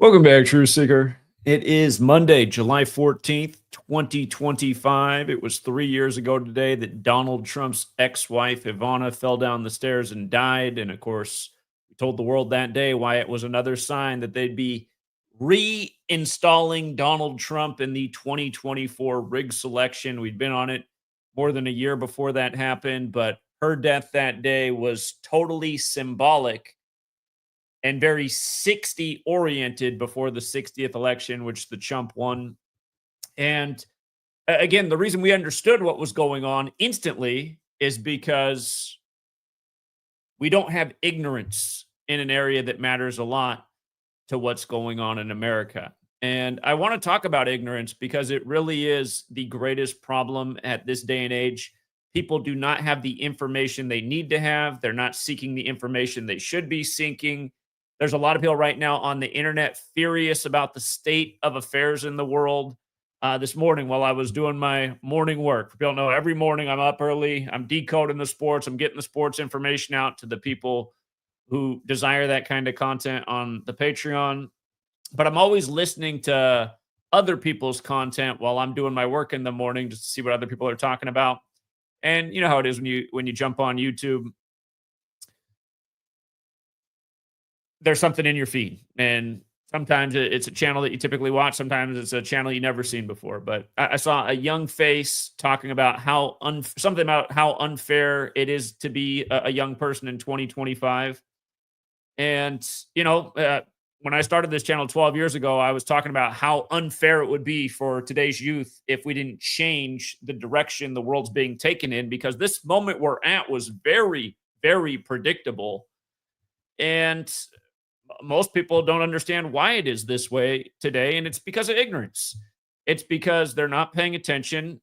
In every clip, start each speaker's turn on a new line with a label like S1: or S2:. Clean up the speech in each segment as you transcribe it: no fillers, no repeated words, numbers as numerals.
S1: Welcome back, True Seeker. It is Monday, July 14th, 2025. It was 3 years ago today that Donald Trump's ex wife, Ivana, fell down the stairs and died. And of course, we told the world that day why it was another sign that they'd be reinstalling Donald Trump in the 2024 rig selection. We'd been on it more than a year before that happened, but her death that day was totally symbolic and very 60 oriented before the 60th election, which the Trump won. And again, the reason we understood what was going on instantly is because we don't have ignorance in an area that matters a lot to what's going on in America. And I want to talk about ignorance because it really is the greatest problem at this day and age. People do not have the information they need to have. They're not seeking the information they should be seeking. There's a lot of people right now on the internet furious about the state of affairs in the world. This morning, while I was doing my morning work, people know every morning I'm up early, I'm decoding the sports, I'm getting the sports information out to the people who desire that kind of content on the Patreon. But I'm always listening to other people's content while I'm doing my work in the morning just to see what other people are talking about. And you know how it is when you jump on YouTube, there's something in your feed, and sometimes it's a channel that you typically watch. Sometimes it's a channel you never seen before. But I saw a young face talking about something about how unfair it is to be a young person in 2025. And when I started this channel 12 years ago, I was talking about how unfair it would be for today's youth if we didn't change the direction the world's being taken in, because this moment we're at was very, very predictable. And most people don't understand why it is this way today, and it's because of ignorance. It's because they're not paying attention.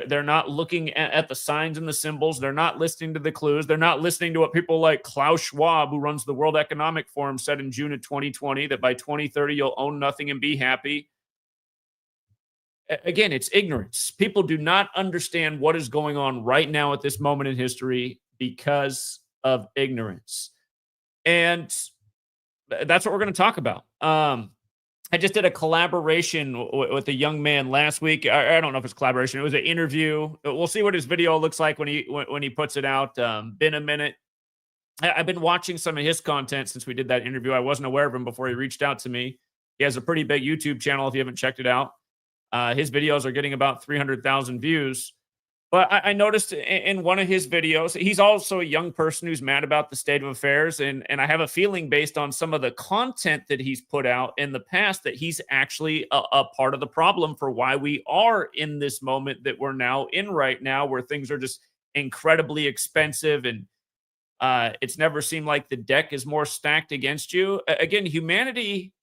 S1: They're not looking at the signs and the symbols. They're not listening to the clues. They're not listening to what people like Klaus Schwab, who runs the World Economic Forum, said in June of 2020, that by 2030 you'll own nothing and be happy. Again, it's ignorance. People do not understand what is going on right now at this moment in history because of ignorance. And that's what we're going to talk about. I just did a collaboration with a young man last week. I don't know if it's collaboration. It was an interview. We'll see what his video looks like when he puts it out. Been a minute. I've been watching some of his content since we did that interview. I wasn't aware of him before he reached out to me. He has a pretty big YouTube channel if you haven't checked it out. His videos are getting about 300,000 views. But I noticed in one of his videos, he's also a young person who's mad about the state of affairs. And I have a feeling based on some of the content that he's put out in the past that he's actually a part of the problem for why we are in this moment that we're now in right now, where things are just incredibly expensive. And it's never seemed like the deck is more stacked against you. Again, humanity,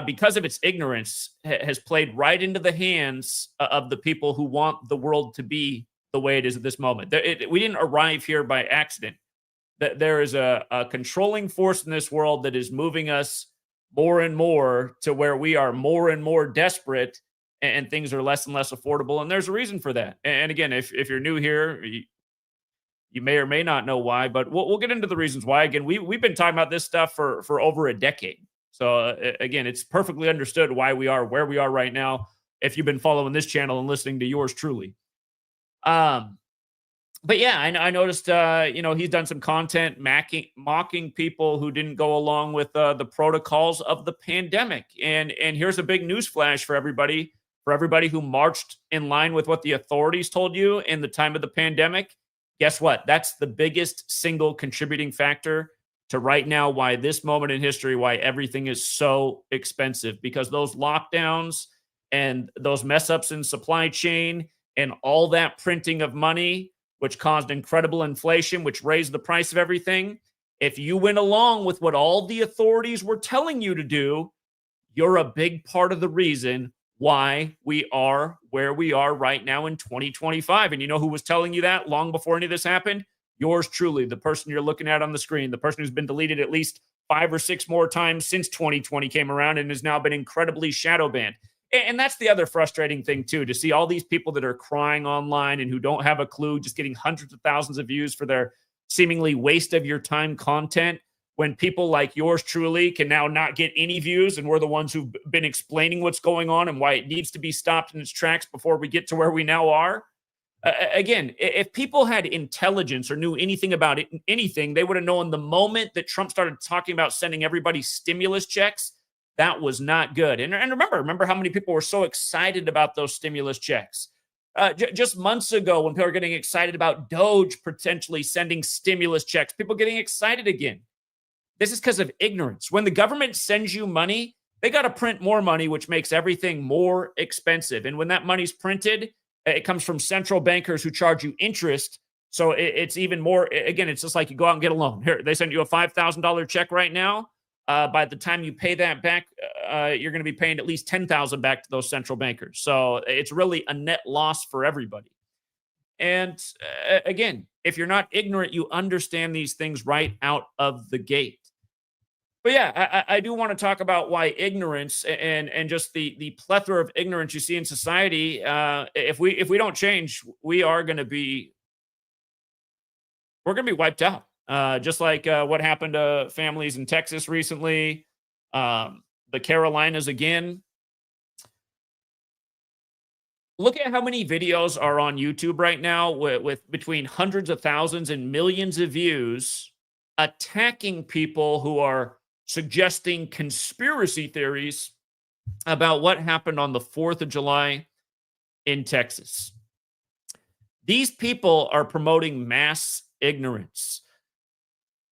S1: because of its ignorance, has played right into the hands of the people who want the world to be the way it is at this moment. We didn't arrive here by accident. There is a controlling force in this world that is moving us more and more to where we are more and more desperate, and things are less and less affordable. And there's a reason for that. And again, if you're new here, you may or may not know why, but we'll get into the reasons why. Again, we've been talking about this stuff for over a decade. So again, it's perfectly understood why we are where we are right now if you've been following this channel and listening to yours truly. But yeah, I noticed, he's done some content mocking people who didn't go along with the protocols of the pandemic. And here's a big news flash for everybody who marched in line with what the authorities told you in the time of the pandemic. Guess what? That's the biggest single contributing factor to right now why this moment in history, why everything is so expensive, because those lockdowns and those mess ups in supply chain and all that printing of money, which caused incredible inflation, which raised the price of everything. If you went along with what all the authorities were telling you to do, you're a big part of the reason why we are where we are right now in 2025. And you know who was telling you that long before any of this happened? Yours truly, the person you're looking at on the screen, the person who's been deleted at least 5 or 6 more times since 2020 came around and has now been incredibly shadow banned. And that's the other frustrating thing, too, to see all these people that are crying online and who don't have a clue, just getting hundreds of thousands of views for their seemingly waste of your time content, when people like yours truly can now not get any views, and we're the ones who've been explaining what's going on and why it needs to be stopped in its tracks before we get to where we now are. Again, if people had intelligence or knew anything about it, anything, they would have known the moment that Trump started talking about sending everybody stimulus checks, that was not good. And remember how many people were so excited about those stimulus checks. Just months ago, when people were getting excited about Doge potentially sending stimulus checks, people getting excited again. This is because of ignorance. When the government sends you money, they got to print more money, which makes everything more expensive. And when that money's printed, it comes from central bankers who charge you interest. So it's even more. Again, it's just like you go out and get a loan. Here, they send you a $5,000 check right now. By the time you pay that back, you're going to be paying at least $10,000 back to those central bankers. So it's really a net loss for everybody. And again, if you're not ignorant, you understand these things right out of the gate. But yeah, I do want to talk about why ignorance and just the plethora of ignorance you see in society. If we don't change, we're going to be wiped out. Just like what happened to families in Texas recently, the Carolinas again. Look at how many videos are on YouTube right now with between hundreds of thousands and millions of views attacking people who are suggesting conspiracy theories about what happened on the 4th of July in Texas. These people are promoting mass ignorance.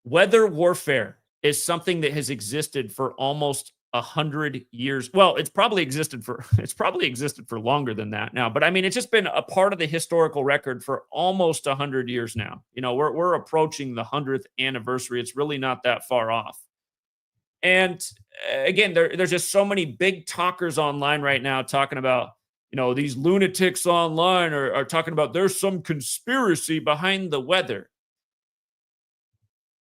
S1: Weather warfare is something that has existed for almost 100 years. Well, it's probably existed for longer than that now, but I mean, it's just been a part of the historical record for almost 100 years now. You know, we're approaching the 100th anniversary. It's really not that far off. And again, there's just so many big talkers online right now talking about, you know, these lunatics online are talking about there's some conspiracy behind the weather.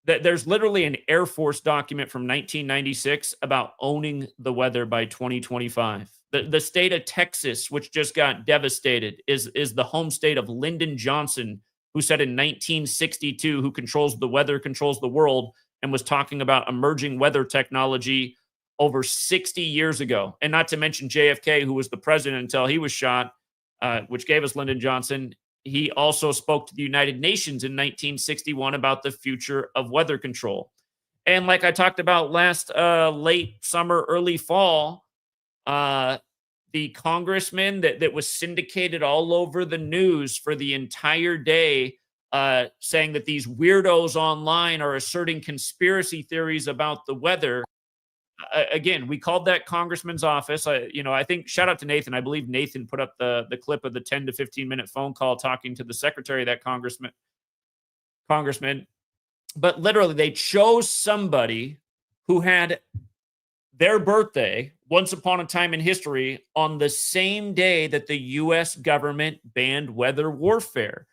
S1: There's literally an Air Force document from 1996 about owning the weather by 2025. The state of Texas, which just got devastated, is the home state of Lyndon Johnson, who said in 1962, who controls the weather, controls the world, and was talking about emerging weather technology over 60 years ago. And not to mention JFK, who was the president until he was shot, which gave us Lyndon Johnson. He also spoke to the United Nations in 1961 about the future of weather control. And like I talked about last late summer, early fall, the congressman that was syndicated all over the news for the entire day, saying that these weirdos online are asserting conspiracy theories about the weather. Again, we called that congressman's office. I think, shout out to Nathan. I believe Nathan put up the clip of the 10 to 15 minute phone call talking to the secretary of that congressman. But literally, they chose somebody who had their birthday once upon a time in history on the same day that the U.S. government banned weather warfare.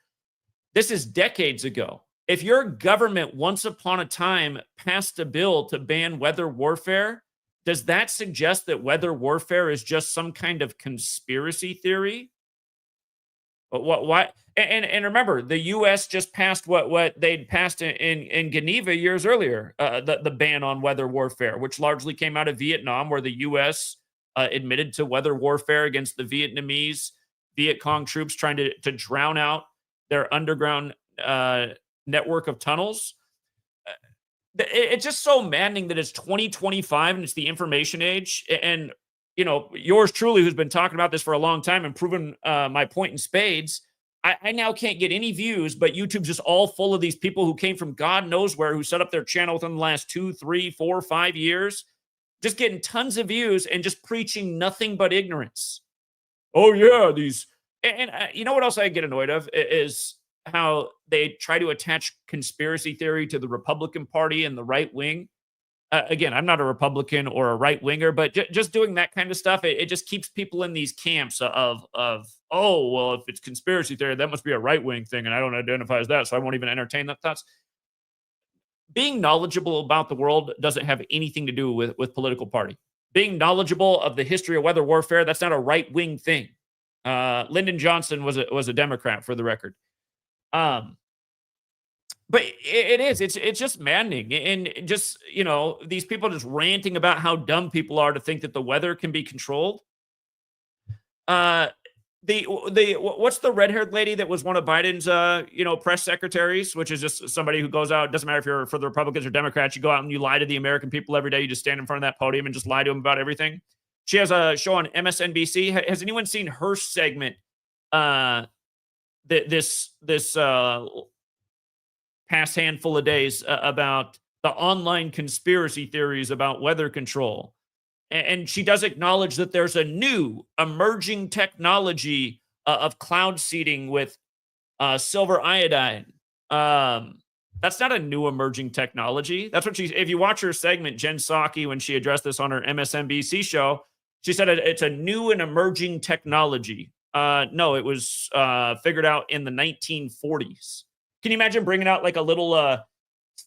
S1: This is decades ago. If your government once upon a time passed a bill to ban weather warfare, does that suggest that weather warfare is just some kind of conspiracy theory? But why? And remember, the U.S. just passed what they'd passed in Geneva years earlier, the ban on weather warfare, which largely came out of Vietnam, where the U.S. Admitted to weather warfare against the Vietnamese Viet Cong troops trying to drown out their underground network of tunnels. It's just so maddening that it's 2025 and it's the information age. And, you know, yours truly, who's been talking about this for a long time and proven my point in spades, I now can't get any views, but YouTube's just all full of these people who came from God knows where, who set up their channel within the last 2, 3, 4, 5 years, just getting tons of views and just preaching nothing but ignorance. Oh, yeah, these. And you know what else I get annoyed of is how they try to attach conspiracy theory to the Republican Party and the right wing. Again, I'm not a Republican or a right winger, but just doing that kind of stuff, it just keeps people in these camps of, oh, well, if it's conspiracy theory, that must be a right wing thing, and I don't identify as that, so I won't even entertain that thoughts. Being knowledgeable about the world doesn't have anything to do with political party. Being knowledgeable of the history of weather warfare, that's not a right wing thing. Lyndon Johnson was a Democrat, for the record. But But it is. It's just maddening, and just these people just ranting about how dumb people are to think that the weather can be controlled. Uh, what's the red haired lady that was one of Biden's press secretaries, which is just somebody who goes out. Doesn't matter if you're for the Republicans or Democrats, you go out and you lie to the American people every day. You just stand in front of that podium and just lie to them about everything. She has a show on MSNBC. Has anyone seen her segment? This past handful of days about the online conspiracy theories about weather control. And she does acknowledge that there's a new emerging technology of cloud seeding with silver iodine. That's not a new emerging technology. That's what if you watch her segment, Jen Psaki, when she addressed this on her MSNBC show, she said it's a new and emerging technology. No, it was figured out in the 1940s. Can you imagine bringing out like a little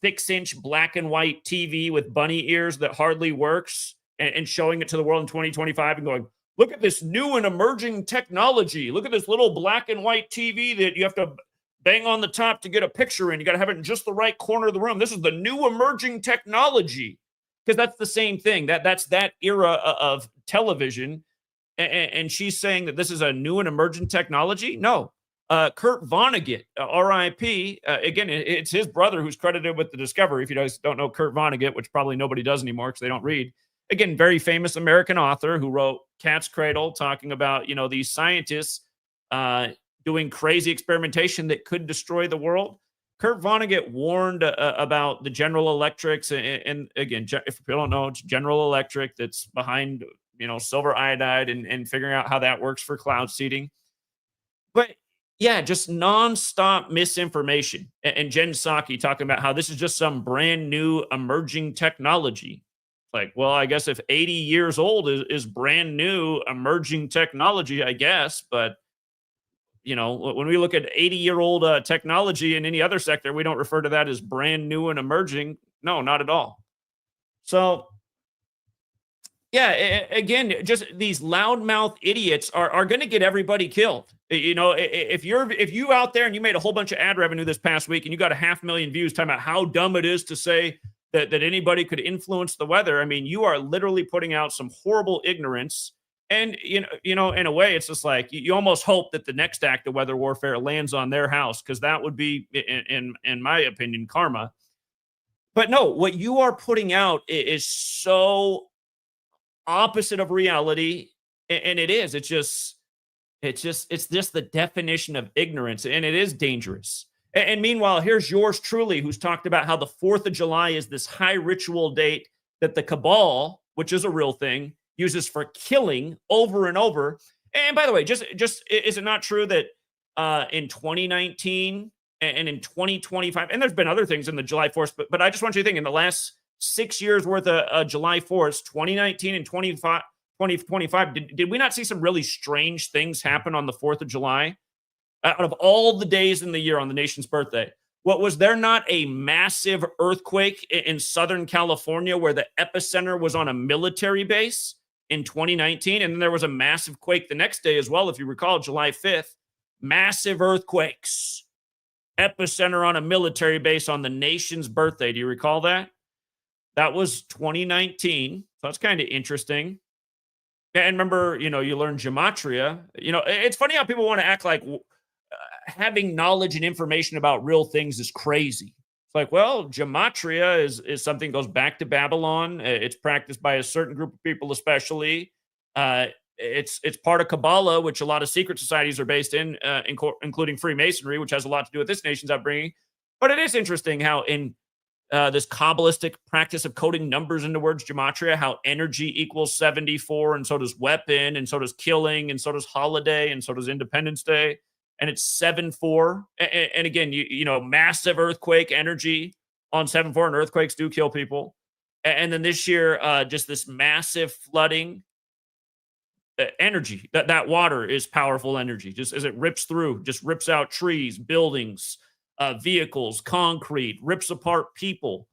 S1: 6-inch black and white TV with bunny ears that hardly works and showing it to the world in 2025 and going, look at this new and emerging technology. Look at this little black and white TV that you have to bang on the top to get a picture in. You got to have it in just the right corner of the room. This is the new emerging technology. Because that's the same thing. That's that era of television. And she's saying that this is a new and emerging technology. No. Kurt Vonnegut, RIP. Again, it's his brother who's credited with the discovery. If you guys don't know Kurt Vonnegut, which probably nobody does anymore because they don't read. Again, very famous American author who wrote Cat's Cradle, talking about these scientists doing crazy experimentation that could destroy the world. Kurt Vonnegut warned about the General Electrics, and again, if people don't know, it's General Electric that's behind silver iodide and figuring out how that works for cloud seeding. But yeah, just nonstop misinformation. And Jen Psaki talking about how this is just some brand new emerging technology. Like, well, I guess if 80 years old is brand new emerging technology, I guess. But, when we look at 80-year-old technology in any other sector, we don't refer to that as brand new and emerging. No, not at all. So, yeah, again, just these loudmouth idiots are going to get everybody killed. If you out there and you made a whole bunch of ad revenue this past week and you got 500,000 views talking about how dumb it is to say that anybody could influence the weather, I mean, you are literally putting out some horrible ignorance. And in a way, it's just like you almost hope that the next act of weather warfare lands on their house, because that would be, in my opinion, karma. But no, what you are putting out is so opposite of reality, and it is. It's just the definition of ignorance, and it is dangerous. And meanwhile, here's yours truly, who's talked about how the 4th of July is this high ritual date that the cabal, which is a real thing, uses for killing over and over. And by the way, just is it not true that in 2019 and in 2025, and there's been other things in the July 4th, but I just want you to think in the last 6 years worth of July 4th, 2019 and 2025, did we not see some really strange things happen on the 4th of July? Out of all the days in the year on the nation's birthday, was there not a massive earthquake in Southern California where the epicenter was on a military base in 2019? And then there was a massive quake the next day as well, if you recall, July 5th. Massive earthquakes. Epicenter on a military base on the nation's birthday. Do you recall that? That was 2019. So that's kind of interesting. And remember, you learn gematria. It's funny how people want to act like having knowledge and information about real things is crazy. It's like, well, gematria is something that goes back to Babylon. It's practiced by a certain group of people, especially. It's part of Kabbalah, which a lot of secret societies are based in, including Freemasonry, which has a lot to do with this nation's upbringing. But it is interesting how in this Kabbalistic practice of coding numbers into words, gematria, how energy equals 74, and so does weapon, and so does killing, and so does holiday, and so does Independence Day. And it's 7-4. And again, massive earthquake energy on 7-4, and earthquakes do kill people. And then this year, just this massive flooding energy. That water is powerful energy. Just as it rips through, just rips out trees, buildings, vehicles, concrete, rips apart people.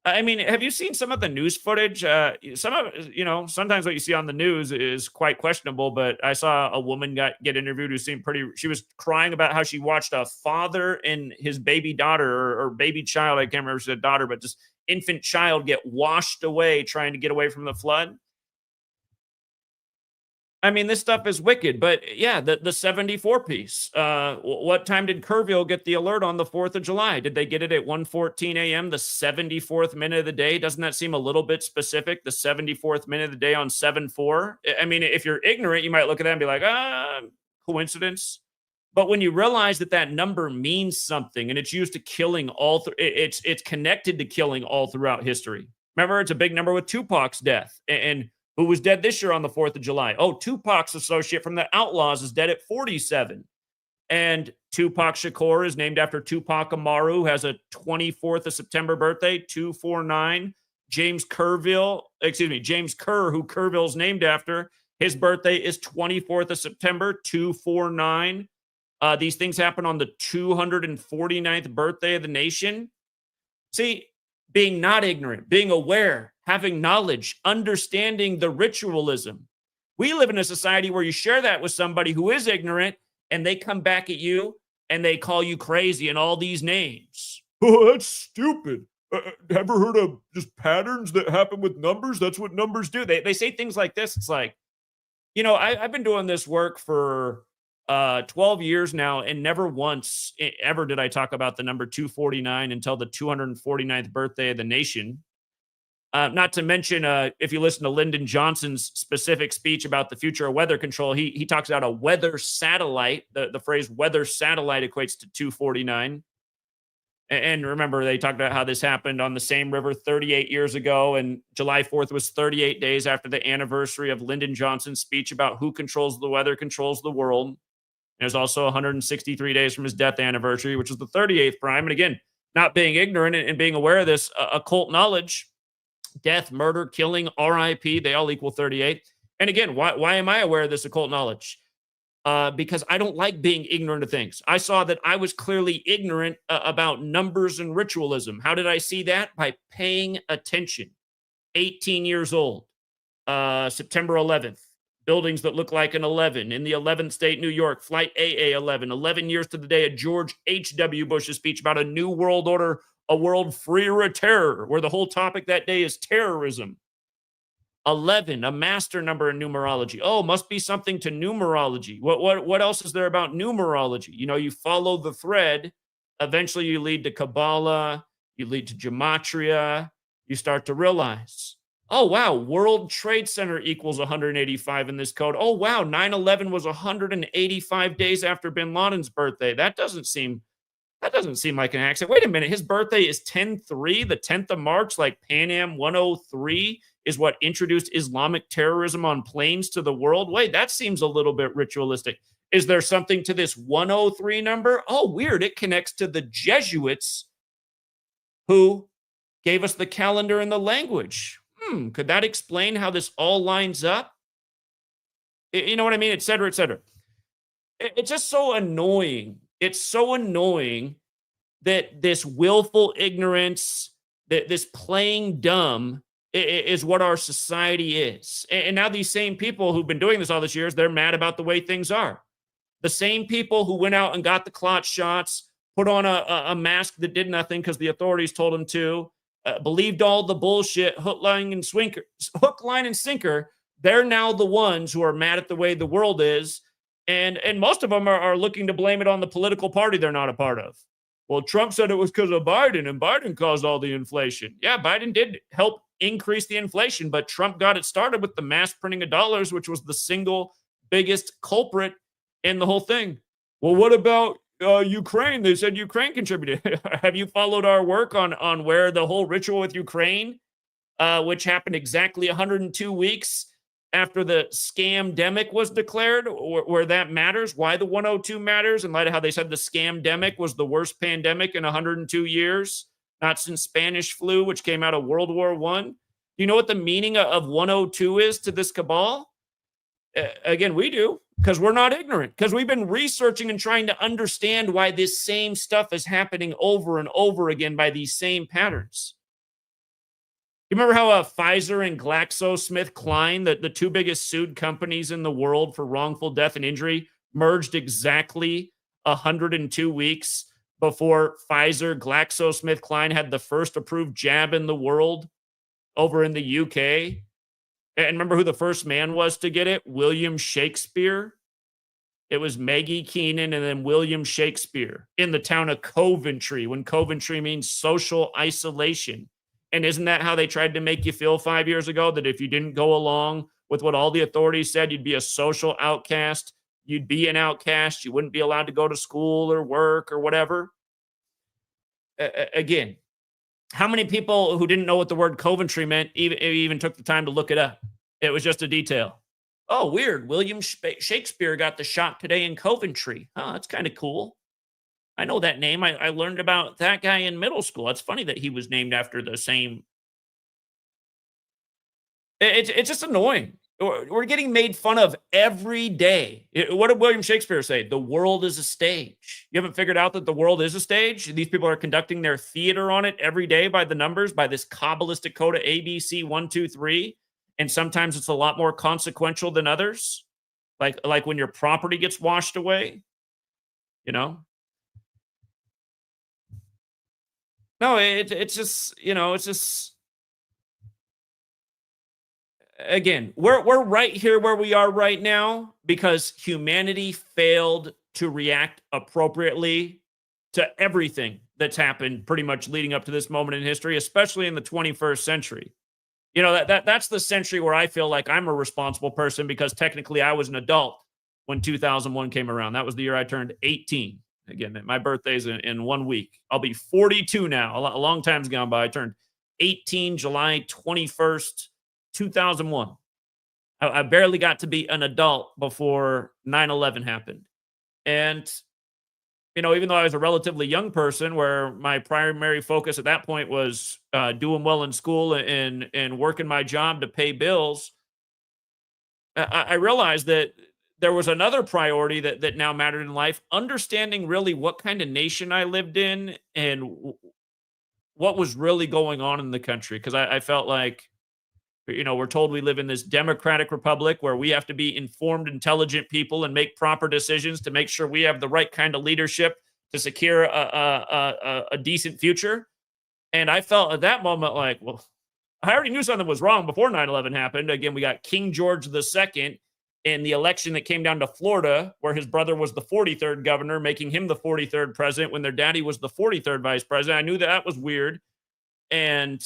S1: I mean, have you seen some of the news footage? Some of sometimes what you see on the news is quite questionable. But I saw a woman get interviewed who seemed pretty. She was crying about how she watched a father and his baby daughter or baby child. I can't remember if she said daughter, but just infant child get washed away trying to get away from the flood. I mean, this stuff is wicked, but yeah, the 74 piece. What time did Kerrville get the alert on the 4th of July? Did they get it at 1:14 a.m., the 74th minute of the day? Doesn't that seem a little bit specific? The 74th minute of the day on 7/4? I mean, if you're ignorant, you might look at that and be like, coincidence. But when you realize that that number means something and it's used to killing it's connected to killing all throughout history. Remember, it's a big number with Tupac's death. And who was dead this year on the 4th of July? Oh, Tupac's associate from the Outlaws is dead at 47. And Tupac Shakur is named after Tupac Amaru, who has a 24th of September birthday, 249. James Kerr, who Kerrville's named after, his birthday is 24th of September, 249. These things happen on the 249th birthday of the nation. See, being not ignorant, being aware, having knowledge, understanding the ritualism. We live in a society where you share that with somebody who is ignorant and they come back at you and they call you crazy and all these names. Oh, that's stupid. Ever heard of just patterns that happen with numbers? That's what numbers do. They say things like this. It's like, I've been doing this work for 12 years now, and never once ever did I talk about the number 249 until the 249th birthday of the nation. Not to mention, if you listen to Lyndon Johnson's specific speech about the future of weather control, he talks about a weather satellite. The phrase weather satellite equates to 249. And remember, they talked about how this happened on the same river 38 years ago, and July 4th was 38 days after the anniversary of Lyndon Johnson's speech about who controls the weather controls the world. There's also 163 days from his death anniversary, which is the 38th prime. And again, not being ignorant and being aware of this occult knowledge, death, murder, killing, RIP, they all equal 38. And again, why am I aware of this occult knowledge? Because I don't like being ignorant of things. I saw that I was clearly ignorant about numbers and ritualism. How did I see that? By paying attention. 18 years old, September 11th. Buildings that look like an 11 in the 11th state, New York, flight AA-11, 11 years to the day of George H.W. Bush's speech about a new world order, a world freer of terror, where the whole topic that day is terrorism. 11, a master number in numerology. Oh, must be something to numerology. What else is there about numerology? You follow the thread. Eventually, you lead to Kabbalah. You lead to gematria. You start to realize, oh, wow, World Trade Center equals 185 in this code. Oh, wow, 9/11 was 185 days after bin Laden's birthday. That doesn't seem like an accident. Wait a minute, his birthday is 10/3, the 10th of March, like Pan Am 103 is what introduced Islamic terrorism on planes to the world. Wait, that seems a little bit ritualistic. Is there something to this 103 number? Oh, weird, it connects to the Jesuits who gave us the calendar and the language. Could that explain how this all lines up? You know what I mean? Et cetera, et cetera. It's just so annoying. It's so annoying that this willful ignorance, that this playing dumb is what our society is. And now these same people who've been doing this all these years, they're mad about the way things are. The same people who went out and got the clot shots, put on a mask that did nothing because the authorities told them to, believed all the bullshit, hook, line, and sinker. They're now the ones who are mad at the way the world is. And most of them are looking to blame it on the political party they're not a part of. Well, Trump said it was because of Biden, and Biden caused all the inflation. Yeah, Biden did help increase the inflation, but Trump got it started with the mass printing of dollars, which was the single biggest culprit in the whole thing. Well, what about Ukraine? They said Ukraine contributed. Have you followed our work on where the whole ritual with Ukraine, which happened exactly 102 weeks after the scamdemic was declared, where that matters, why the 102 matters, in light of how they said the scamdemic was the worst pandemic in 102 years, not since Spanish flu, which came out of World War I. Do you know what the meaning of 102 is to this cabal? Again, we do, because we're not ignorant, because we've been researching and trying to understand why this same stuff is happening over and over again by these same patterns. You remember how Pfizer and GlaxoSmithKline, the two biggest sued companies in the world for wrongful death and injury, merged exactly 102 weeks before Pfizer, GlaxoSmithKline had the first approved jab in the world over in the UK? And remember who the first man was to get it? William Shakespeare. It was Maggie Keenan and then William Shakespeare in the town of Coventry, when Coventry means social isolation. And isn't that how they tried to make you feel 5 years ago? That if you didn't go along with what all the authorities said, you'd be a social outcast. You'd be an outcast. You wouldn't be allowed to go to school or work or whatever. Again, how many people who didn't know what the word Coventry meant even took the time to look it up? It was just a detail. Oh, weird. William Shakespeare got the shot today in Coventry. Oh, that's kind of cool. I know that name. I learned about that guy in middle school. It's funny that he was named after the same. It's just annoying. We're getting made fun of every day. What did William Shakespeare say? The world is a stage. You haven't figured out that the world is a stage? These people are conducting their theater on it every day by the numbers, by this Kabbalistic code of ABC 1, 2, 3. And sometimes it's a lot more consequential than others. Like when your property gets washed away, you know? No, it's just, it's just, again, we're right here where we are right now because humanity failed to react appropriately to everything that's happened pretty much leading up to this moment in history, especially in the 21st century. That's the century where I feel like I'm a responsible person because technically I was an adult when 2001 came around. That was the year I turned 18. Again, my birthday's in 1 week. I'll be 42 now. A long time's gone by. I turned 18 July 21st, 2001. I barely got to be an adult before 9/11 happened. And, even though I was a relatively young person where my primary focus at that point was doing well in school and working my job to pay bills, I realized that there was another priority that now mattered in life, understanding really what kind of nation I lived in and what was really going on in the country. Because I felt like, we're told we live in this democratic republic where we have to be informed, intelligent people and make proper decisions to make sure we have the right kind of leadership to secure a decent future. And I felt at that moment like, well, I already knew something was wrong before 9/11 happened. Again, we got King George II in the election that came down to Florida, where his brother was the 43rd governor, making him the 43rd president when their daddy was the 43rd vice president. I knew that was weird. And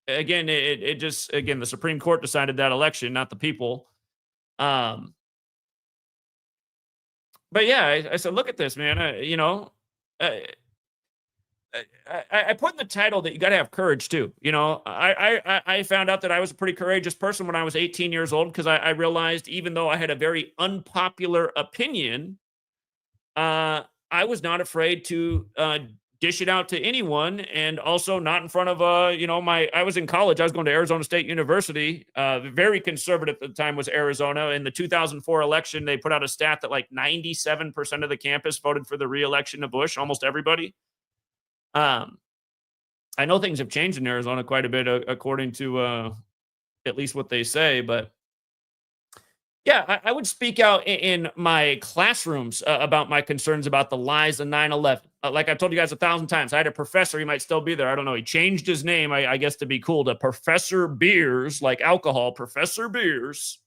S1: again, it just, again, the Supreme Court decided that election, not the people. Um, but yeah, I said, look at this, man. I, I put in the title that you got to have courage too. I found out that I was a pretty courageous person when I was 18 years old because I realized even though I had a very unpopular opinion, I was not afraid to dish it out to anyone, and also not in front of I was in college. I was going to Arizona State University. Very conservative at the time was Arizona. In the 2004 election, they put out a stat that like 97% of the campus voted for the re-election of Bush. Almost everybody. I know things have changed in Arizona quite a bit, according to at least what they say. But yeah, I would speak out in my classrooms about my concerns about the lies of 9/11. Like I've told you guys 1,000 times, I had a professor. He might still be there. I don't know. He changed his name, I guess, to be cool, to Professor Beers, like alcohol, Professor Beers.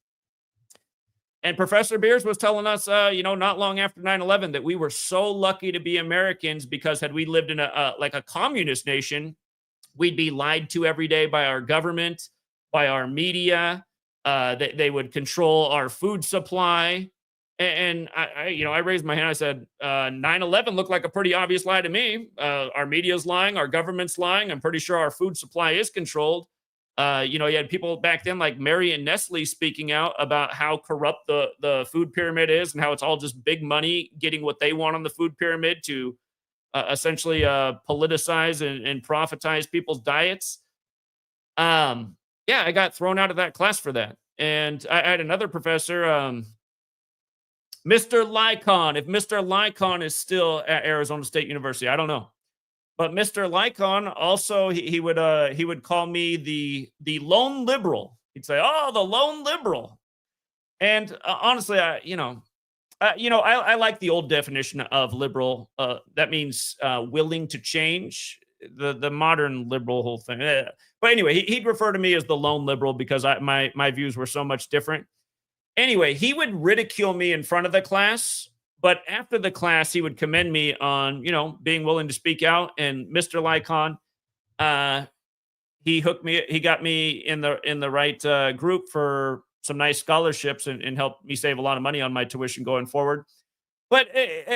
S1: And Professor Beers was telling us, not long after 9/11, that we were so lucky to be Americans because had we lived in a communist nation, we'd be lied to every day by our government, by our media. They would control our food supply. And I raised my hand. I said, 9/11 looked like a pretty obvious lie to me. Our media's lying. Our government's lying. I'm pretty sure our food supply is controlled. You had people back then like Mary and Nestle speaking out about how corrupt the food pyramid is and how it's all just big money getting what they want on the food pyramid to essentially politicize and profitize people's diets. Yeah, I got thrown out of that class for that. And I had another professor, Mr. Lycon. If Mr. Lycon is still at Arizona State University, I don't know. But Mr. Lycon also he would call me the lone liberal. He'd say, "Oh, the lone liberal." And honestly, I like the old definition of liberal. That means willing to change. The modern liberal whole thing. But anyway, he'd refer to me as the lone liberal because my views were so much different. Anyway, he would ridicule me in front of the class, but after the class, he would commend me on being willing to speak out. And Mr. Lycon, uh, he got me in the right group for some nice scholarships and helped me save a lot of money on my tuition going forward. But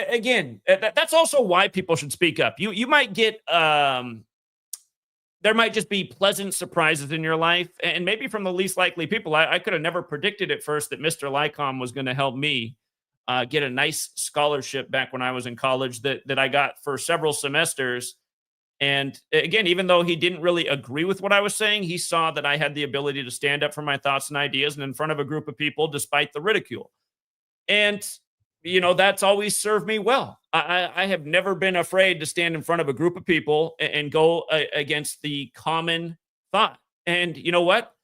S1: again, that's also why people should speak up. You might get there might just be pleasant surprises in your life, and maybe from the least likely people. I could have never predicted at first that Mr. Lycom was going to help me get a nice scholarship back when I was in college that I got for several semesters. And again, even though he didn't really agree with what I was saying, he saw that I had the ability to stand up for my thoughts and ideas and in front of a group of people despite the ridicule. And, that's always served me well. I have never been afraid to stand in front of a group of people and go against the common thought. And you know what?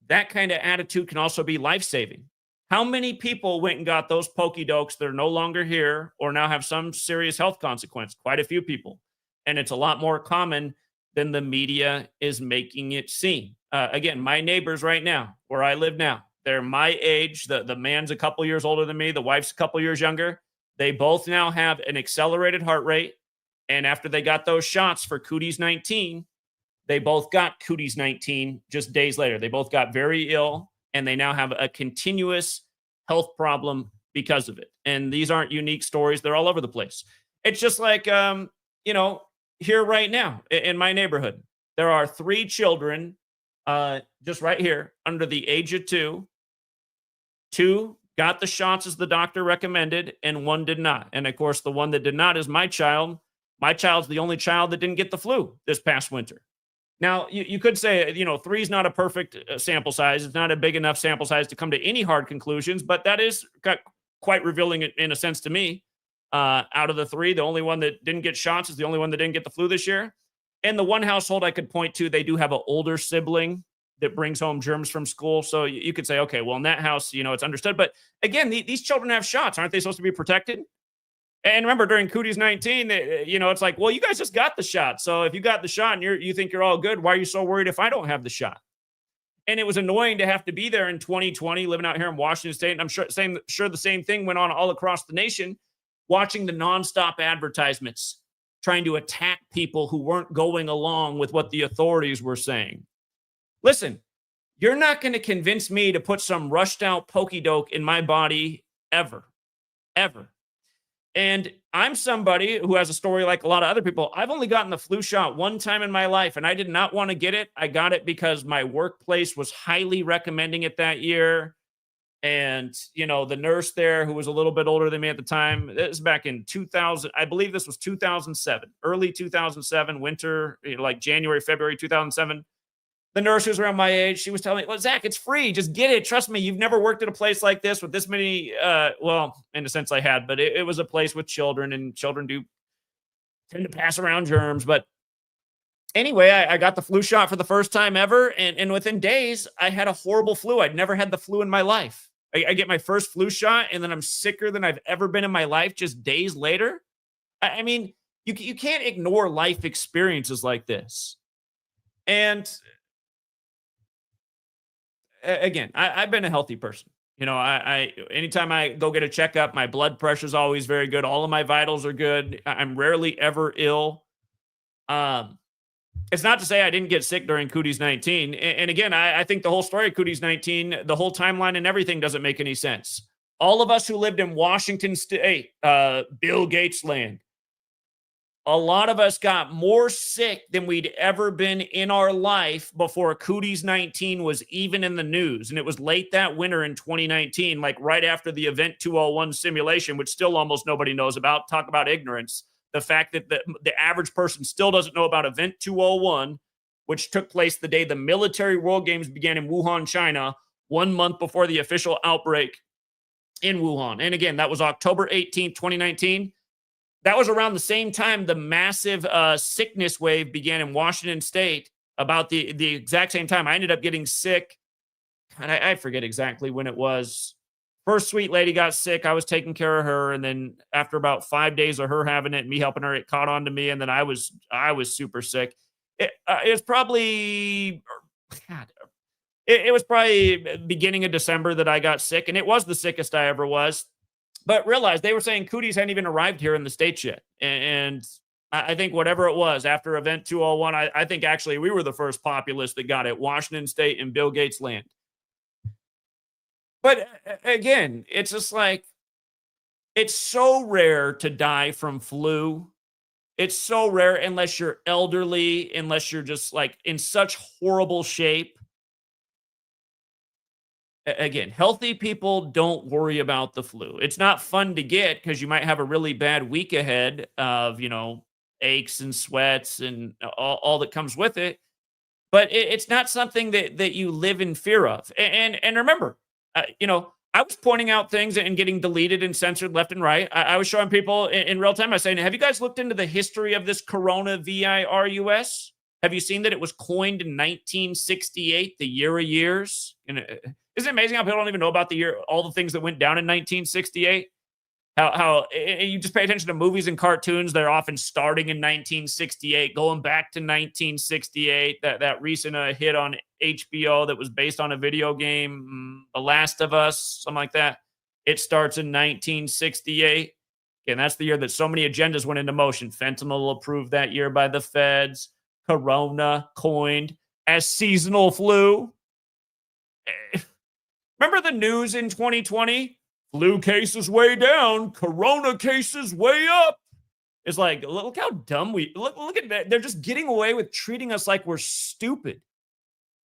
S1: That kind of attitude can also be life saving. How many people went and got those pokey dokes that are no longer here or now have some serious health consequence? Quite a few people. And it's a lot more common than the media is making it seem. Again, my neighbors right now, where I live now, they're my age. The man's a couple years older than me. The wife's a couple years younger. They both now have an accelerated heart rate. And after they got those shots for cooties 19, they both got cooties 19 just days later. They both got very ill and they now have a continuous health problem because of it. And these aren't unique stories. They're all over the place. It's just like, here right now in my neighborhood, there are 3 children just right here under the age of 2. 2 got the shots as the doctor recommended, and 1 did not. And of course, the one that did not is my child. My child's the only child that didn't get the flu this past winter. Now, you could say, 3 is not a perfect sample size. It's not a big enough sample size to come to any hard conclusions, but that is quite revealing in a sense to me. Out of the 3, the only one that didn't get shots is the only one that didn't get the flu this year. And the one household I could point to, they do have an older sibling that brings home germs from school. So you could say, okay, well, in that house, it's understood. But again, these children have shots. Aren't they supposed to be protected? And remember, during Cooties 19, it's like, well, you guys just got the shot. So if you got the shot and you think you're all good, why are you so worried if I don't have the shot? And it was annoying to have to be there in 2020, living out here in Washington State. And I'm sure the same thing went on all across the nation, watching the nonstop advertisements trying to attack people who weren't going along with what the authorities were saying. Listen, you're not going to convince me to put some rushed out pokey doke in my body ever, ever. And I'm somebody who has a story like a lot of other people. I've only gotten the flu shot one time in my life, and I did not want to get it. I got it because my workplace was highly recommending it that year. And, the nurse there, who was a little bit older than me at the time, this is back in 2000. I believe this was 2007, early 2007, winter, like January, February 2007. The nurse who's around my age, she was telling me, well, Zach, it's free. Just get it. Trust me. You've never worked at a place like this with this many. Well, in a sense I had, but it was a place with children, and children do tend to pass around germs. But anyway, I got the flu shot for the first time ever. And within days, I had a horrible flu. I'd never had the flu in my life. I get my first flu shot, and then I'm sicker than I've ever been in my life just days later. I mean, you can't ignore life experiences like this. And again, I've been a healthy person. I anytime I go get a checkup, my blood pressure is always very good. All of my vitals are good. I'm rarely ever ill. It's not to say I didn't get sick during Cooties 19. And again, I think the whole story of Cooties 19, the whole timeline and everything doesn't make any sense. All of us who lived in Washington State, Bill Gates land, a lot of us got more sick than we'd ever been in our life before Cooties 19 was even in the news. And it was late that winter in 2019, like right after the Event 201 simulation, which still almost nobody knows about. Talk about ignorance. The fact that the average person still doesn't know about Event 201, which took place the day the military World Games began in Wuhan, China, 1 month before the official outbreak in Wuhan. And again, that was October 18th, 2019. That was around the same time the massive sickness wave began in Washington State. About the exact same time, I ended up getting sick, and I forget exactly when it was. First sweet lady got sick. I was taking care of her, and then after about 5 days of her having it, and me helping her, it caught on to me, and then I was super sick. It was probably God, it was probably beginning of December that I got sick, and it was the sickest I ever was. But realize they were saying cooties hadn't even arrived here in the States yet. And I think whatever it was after Event 201, I think actually we were the first populace that got it, Washington State and Bill Gates land. But again, it's just like, it's so rare to die from flu. It's so rare unless you're elderly, unless you're just like in such horrible shape. Again, healthy people don't worry about the flu. It's not fun to get because you might have a really bad week ahead of, aches and sweats and all that comes with it. But it's not something that you live in fear of. And remember, I was pointing out things and getting deleted and censored left and right. I was showing people in real time. I was saying, have you guys looked into the history of this coronavirus? Have you seen that it was coined in 1968, the year of years? And isn't it amazing how people don't even know about the year, all the things that went down in 1968? How you just pay attention to movies and cartoons, they're often starting in 1968, going back to 1968. That recent hit on HBO that was based on a video game, The Last of Us, something like that. It starts in 1968. And that's the year that so many agendas went into motion. Fentanyl approved that year by the feds. Corona coined as seasonal flu. Remember the news in 2020? Flu cases way down, corona cases way up. It's like, look how dumb look at that. They're just getting away with treating us like we're stupid.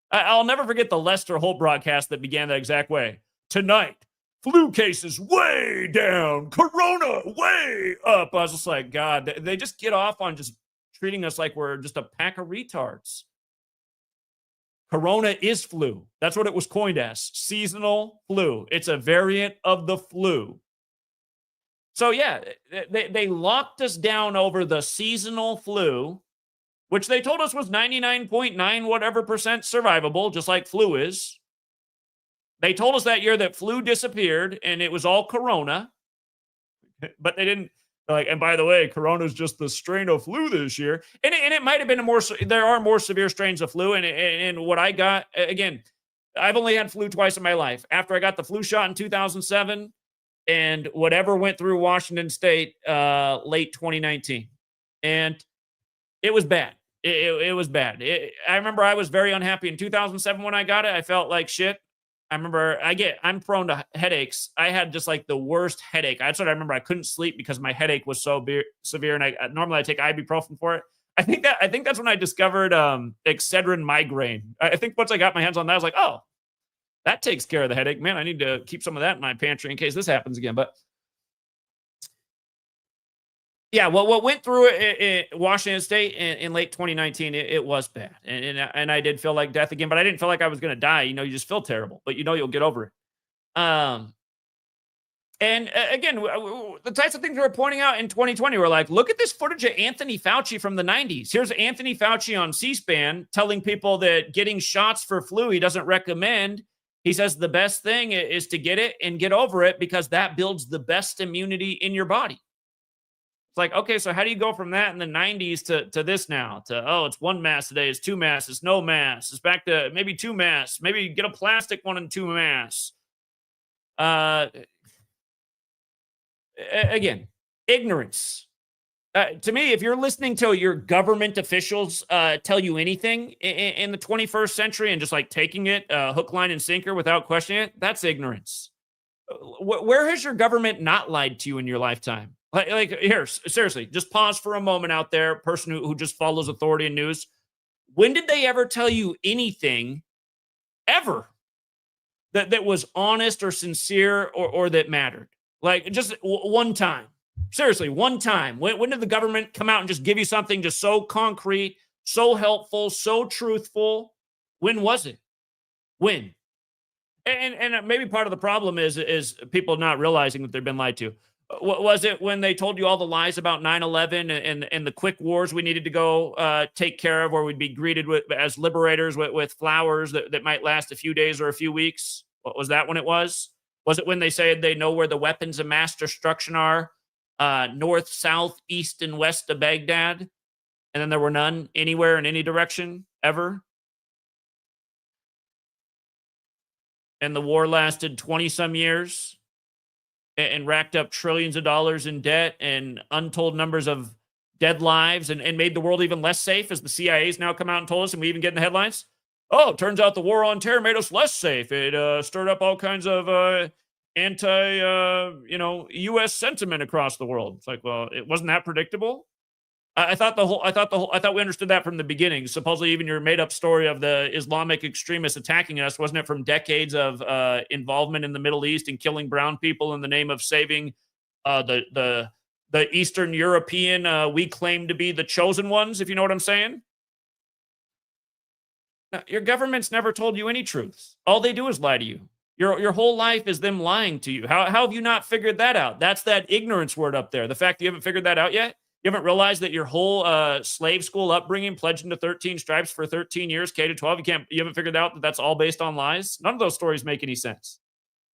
S1: I'll never forget the Lester Holt broadcast that began that exact way. Tonight, flu cases way down, corona way up. I was just like, God, they just get off on just treating us like we're just a pack of retards. Corona is flu. That's what it was coined as. Seasonal flu. It's a variant of the flu. So yeah, they locked us down over the seasonal flu, which they told us was 99.9 whatever percent survivable, just like flu is. They told us that year that flu disappeared and it was all corona, but they didn't. Like, and by the way, corona is just the strain of flu this year. And it might have been there are more severe strains of flu. And what I got, again, I've only had flu twice in my life. After I got the flu shot in 2007 and whatever went through Washington State late 2019. And it was bad. It was bad. I remember I was very unhappy in 2007 when I got it. I felt like shit. I remember I'm prone to headaches. I had just like the worst headache. That's what I remember. I couldn't sleep because my headache was so severe. And normally I take ibuprofen for it. I think that's when I discovered Excedrin migraine. I think once I got my hands on that, I was like, oh, that takes care of the headache. Man, I need to keep some of that in my pantry in case this happens again. But yeah, what went through Washington State in late 2019, it was bad. And I did feel like death again, but I didn't feel like I was going to die. You just feel terrible, but you'll get over it. And again, the types of things we were pointing out in 2020 were like, look at this footage of Anthony Fauci from the 90s. Here's Anthony Fauci on C-SPAN telling people that getting shots for flu he doesn't recommend. He says the best thing is to get it and get over it because that builds the best immunity in your body. It's like, okay, so how do you go from that in the 90s to this now? To, it's one mask today, it's two masks, it's no masks, it's back to maybe two masks, maybe get a plastic one and two masks. Again, ignorance. To me, if you're listening to your government officials tell you anything in the 21st century and just like taking it hook, line, and sinker without questioning it, that's ignorance. Where has your government not lied to you in your lifetime? Like here, seriously, just pause for a moment out there, person who just follows authority and news. When did they ever tell you anything ever that was honest or sincere or that mattered? Like just one time. Seriously, one time. When did the government come out and just give you something just so concrete, so helpful, so truthful? When was it? When? And maybe part of the problem is people not realizing that they've been lied to. Was it when they told you all the lies about 9/11 and the quick wars we needed to go take care of, where we'd be greeted with as liberators with flowers that might last a few days or a few weeks? What was that when it was? Was it when they said they know where the weapons of mass destruction are, north, south, east, and west of Baghdad, and then there were none anywhere in any direction ever, and the war lasted 20 some years? And racked up trillions of dollars in debt and untold numbers of dead lives, and made the world even less safe, as the CIA's now come out and told us, and we even get in the headlines. Oh, turns out the war on terror made us less safe. It stirred up all kinds of U.S. sentiment across the world. It's like, well, it wasn't that predictable. I thought we understood that from the beginning. Supposedly, even your made up story of the Islamic extremists attacking us, wasn't it from decades of involvement in the Middle East and killing brown people in the name of saving the Eastern European? We claim to be the chosen ones, if you know what I'm saying. Now, your government's never told you any truths. All they do is lie to you. Your whole life is them lying to you. How have you not figured that out? That's that ignorance word up there. The fact that you haven't figured that out yet. You haven't realized that your whole slave school upbringing, pledging to 13 stripes for 13 years, K to 12, you haven't figured out that that's all based on lies? None of those stories make any sense.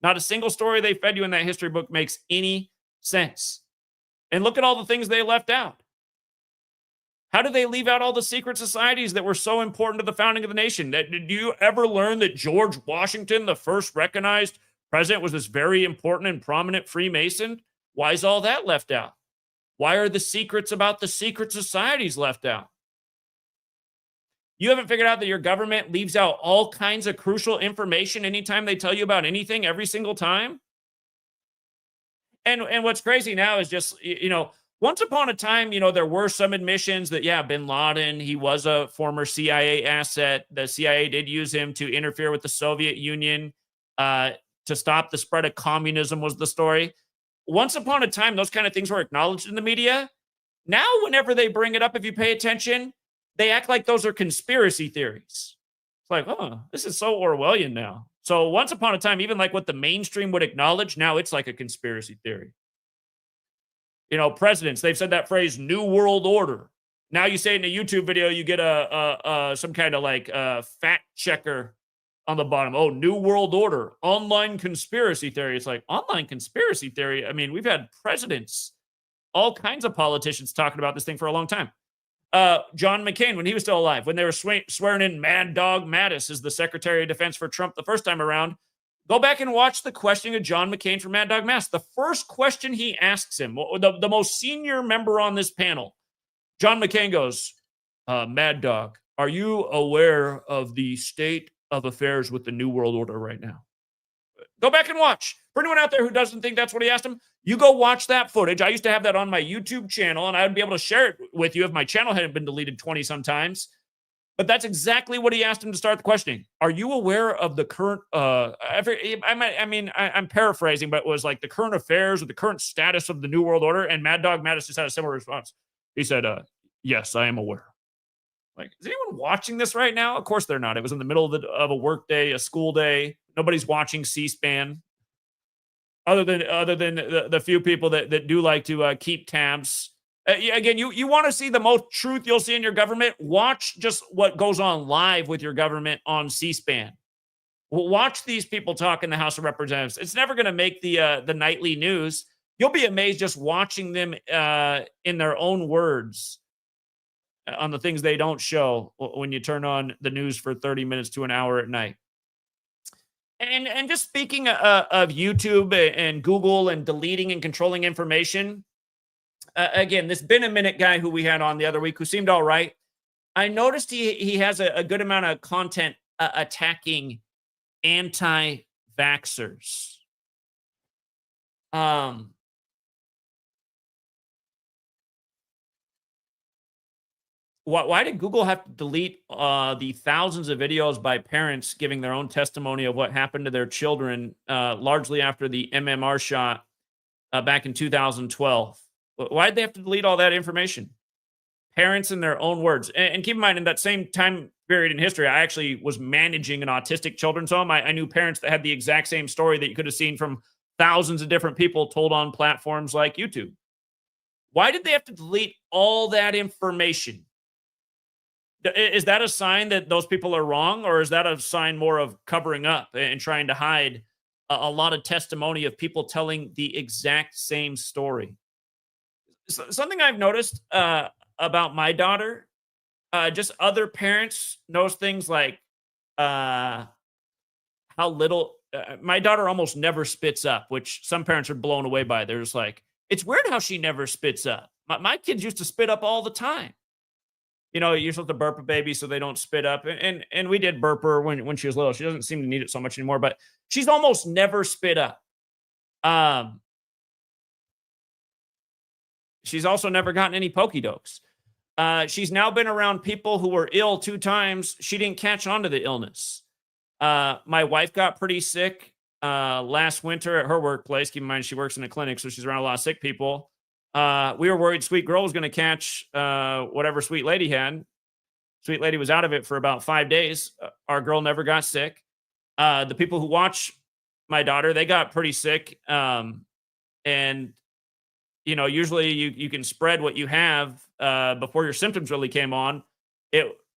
S1: Not a single story they fed you in that history book makes any sense. And look at all the things they left out. How did they leave out all the secret societies that were so important to the founding of the nation? Did you ever learn that George Washington, the first recognized president, was this very important and prominent Freemason? Why is all that left out? Why are the secrets about the secret societies left out? You haven't figured out that your government leaves out all kinds of crucial information anytime they tell you about anything, every single time? And what's crazy now is just, once upon a time, there were some admissions that, yeah, bin Laden, he was a former CIA asset. The CIA did use him to interfere with the Soviet Union to stop the spread of communism, was the story. Once upon a time, those kind of things were acknowledged in the media. Now, whenever they bring it up, if you pay attention, they act like those are conspiracy theories. It's like, oh, this is so Orwellian now. So once upon a time, even like what the mainstream would acknowledge, now it's like a conspiracy theory. Presidents, they've said that phrase, New World Order. Now you say it in a YouTube video, you get some kind of like fact checker on the bottom. Oh, New World Order, online conspiracy theory. It's like, online conspiracy theory? I mean, we've had presidents, all kinds of politicians talking about this thing for a long time. John McCain, when he was still alive, when they were swearing in Mad Dog Mattis as the Secretary of Defense for Trump the first time around, go back and watch the questioning of John McCain for Mad Dog Mattis. The first question he asks him, the most senior member on this panel, John McCain goes, Mad Dog, are you aware of the state of affairs with the New World Order right now? Go back and watch. For anyone out there who doesn't think that's what he asked him, you go watch that footage. I used to have that on my YouTube channel, and I would be able to share it with you if my channel hadn't been deleted 20 sometimes. But that's exactly what he asked him to start the questioning. Are you aware of the current, I'm paraphrasing, but it was like the current affairs or the current status of the New World Order? And Mad Dog Mattis just had a similar response. He said, yes, I am aware. Like, is anyone watching this right now? Of course they're not. It was in the middle of a work day, a school day. Nobody's watching C-SPAN. Other than the few people that do like to keep tabs. Again, you want to see the most truth you'll see in your government? Watch just what goes on live with your government on C-SPAN. Watch these people talk in the House of Representatives. It's never going to make the nightly news. You'll be amazed just watching them in their own words on the things they don't show when you turn on the news for 30 minutes to an hour at night. And just speaking of YouTube and Google and deleting and controlling information, again, this been a minute guy who we had on the other week who seemed all right. I noticed he has a good amount of content attacking anti-vaxxers. Why did Google have to delete the thousands of videos by parents giving their own testimony of what happened to their children, largely after the MMR shot back in 2012? Why did they have to delete all that information? Parents in their own words. And keep in mind, in that same time period in history, I actually was managing an autistic children's home. I knew parents that had the exact same story that you could have seen from thousands of different people told on platforms like YouTube. Why did they have to delete all that information? Is that a sign that those people are wrong, or is that a sign more of covering up and trying to hide a lot of testimony of people telling the exact same story? Something I've noticed about my daughter, just other parents knows things like uh, how little my daughter almost never spits up, which some parents are blown away by. They're just like, it's weird how she never spits up. My kids used to spit up all the time. You're supposed to burp a baby so they don't spit up. And we did burp her when she was little. She doesn't seem to need it so much anymore, but she's almost never spit up. Um, she's also never gotten any pokey dokes. She's now been around people who were ill 2 times. She didn't catch on to the illness. My wife got pretty sick last winter at her workplace. Keep in mind, she works in a clinic, so she's around a lot of sick people. We were worried Sweet Girl was going to catch whatever Sweet Lady had. Sweet Lady was out of it for about 5 days. Our girl never got sick. The people who watch my daughter, they got pretty sick. And usually you can spread what you have before your symptoms really came on.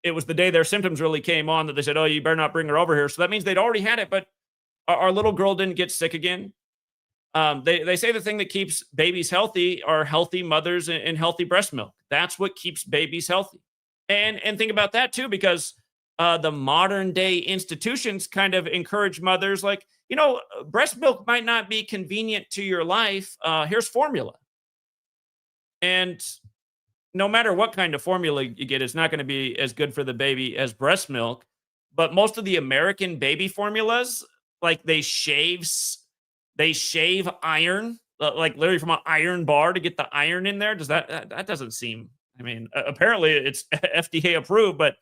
S1: It was the day their symptoms really came on that they said, "Oh, you better not bring her over here." So that means they'd already had it, but our little girl didn't get sick again. They say the thing that keeps babies healthy are healthy mothers and healthy breast milk. That's what keeps babies healthy. And think about that too, because the modern day institutions kind of encourage mothers like, breast milk might not be convenient to your life. Here's formula. And no matter what kind of formula you get, it's not going to be as good for the baby as breast milk. But most of the American baby formulas, like they shave iron, like literally from an iron bar to get the iron in there. That doesn't seem, apparently it's FDA approved, but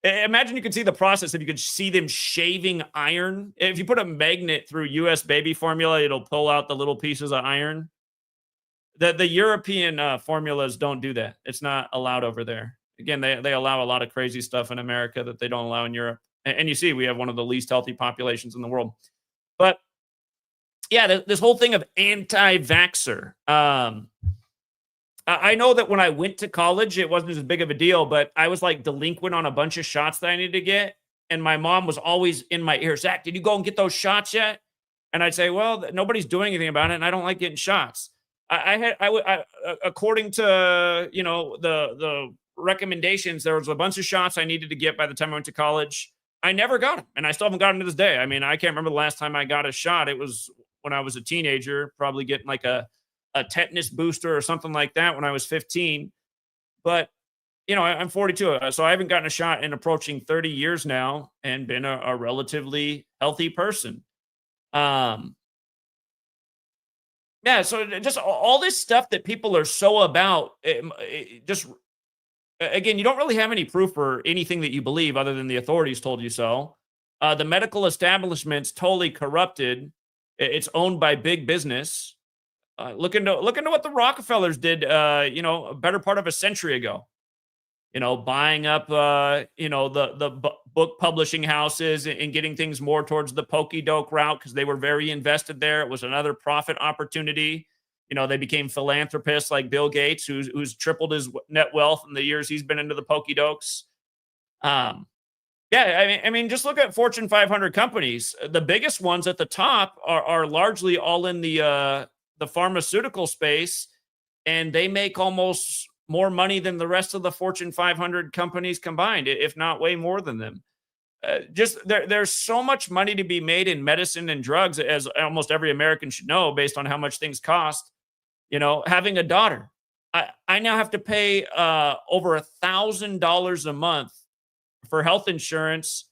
S1: imagine you could see the process if you could see them shaving iron. If you put a magnet through US baby formula, it'll pull out the little pieces of iron. The European formulas don't do that. It's not allowed over there. Again, they allow a lot of crazy stuff in America that they don't allow in Europe. And you see, we have one of the least healthy populations in the world. But yeah, this whole thing of anti-vaxxer. I know that when I went to college, it wasn't as big of a deal, but I was like delinquent on a bunch of shots that I needed to get. And my mom was always in my ear, "Zach, did you go and get those shots yet?" And I'd say, "Well, nobody's doing anything about it, and I don't like getting shots." According to the recommendations, there was a bunch of shots I needed to get by the time I went to college. I never got them, and I still haven't got them to this day. I can't remember the last time I got a shot. It was when I was a teenager, probably getting like a tetanus booster or something like that when I was 15. But I'm 42, so I haven't gotten a shot in approaching 30 years now, and been a relatively healthy person. Yeah, so just all this stuff that people are so about, again, you don't really have any proof for anything that you believe other than the authorities told you so. The medical establishment's totally corrupted. It's owned by big business. Look into what the Rockefellers did, a better part of a century ago. Buying up, the book publishing houses and getting things more towards the pokey doke route because they were very invested there. It was another profit opportunity. They became philanthropists like Bill Gates, who's tripled his net wealth in the years he's been into the pokey dokes. Yeah, just look at Fortune 500 companies. The biggest ones at the top are largely all in the pharmaceutical space, and they make almost more money than the rest of the Fortune 500 companies combined, if not way more than them. There's so much money to be made in medicine and drugs, as almost every American should know, based on how much things cost. Having a daughter, I now have to pay over $1,000 a month for health insurance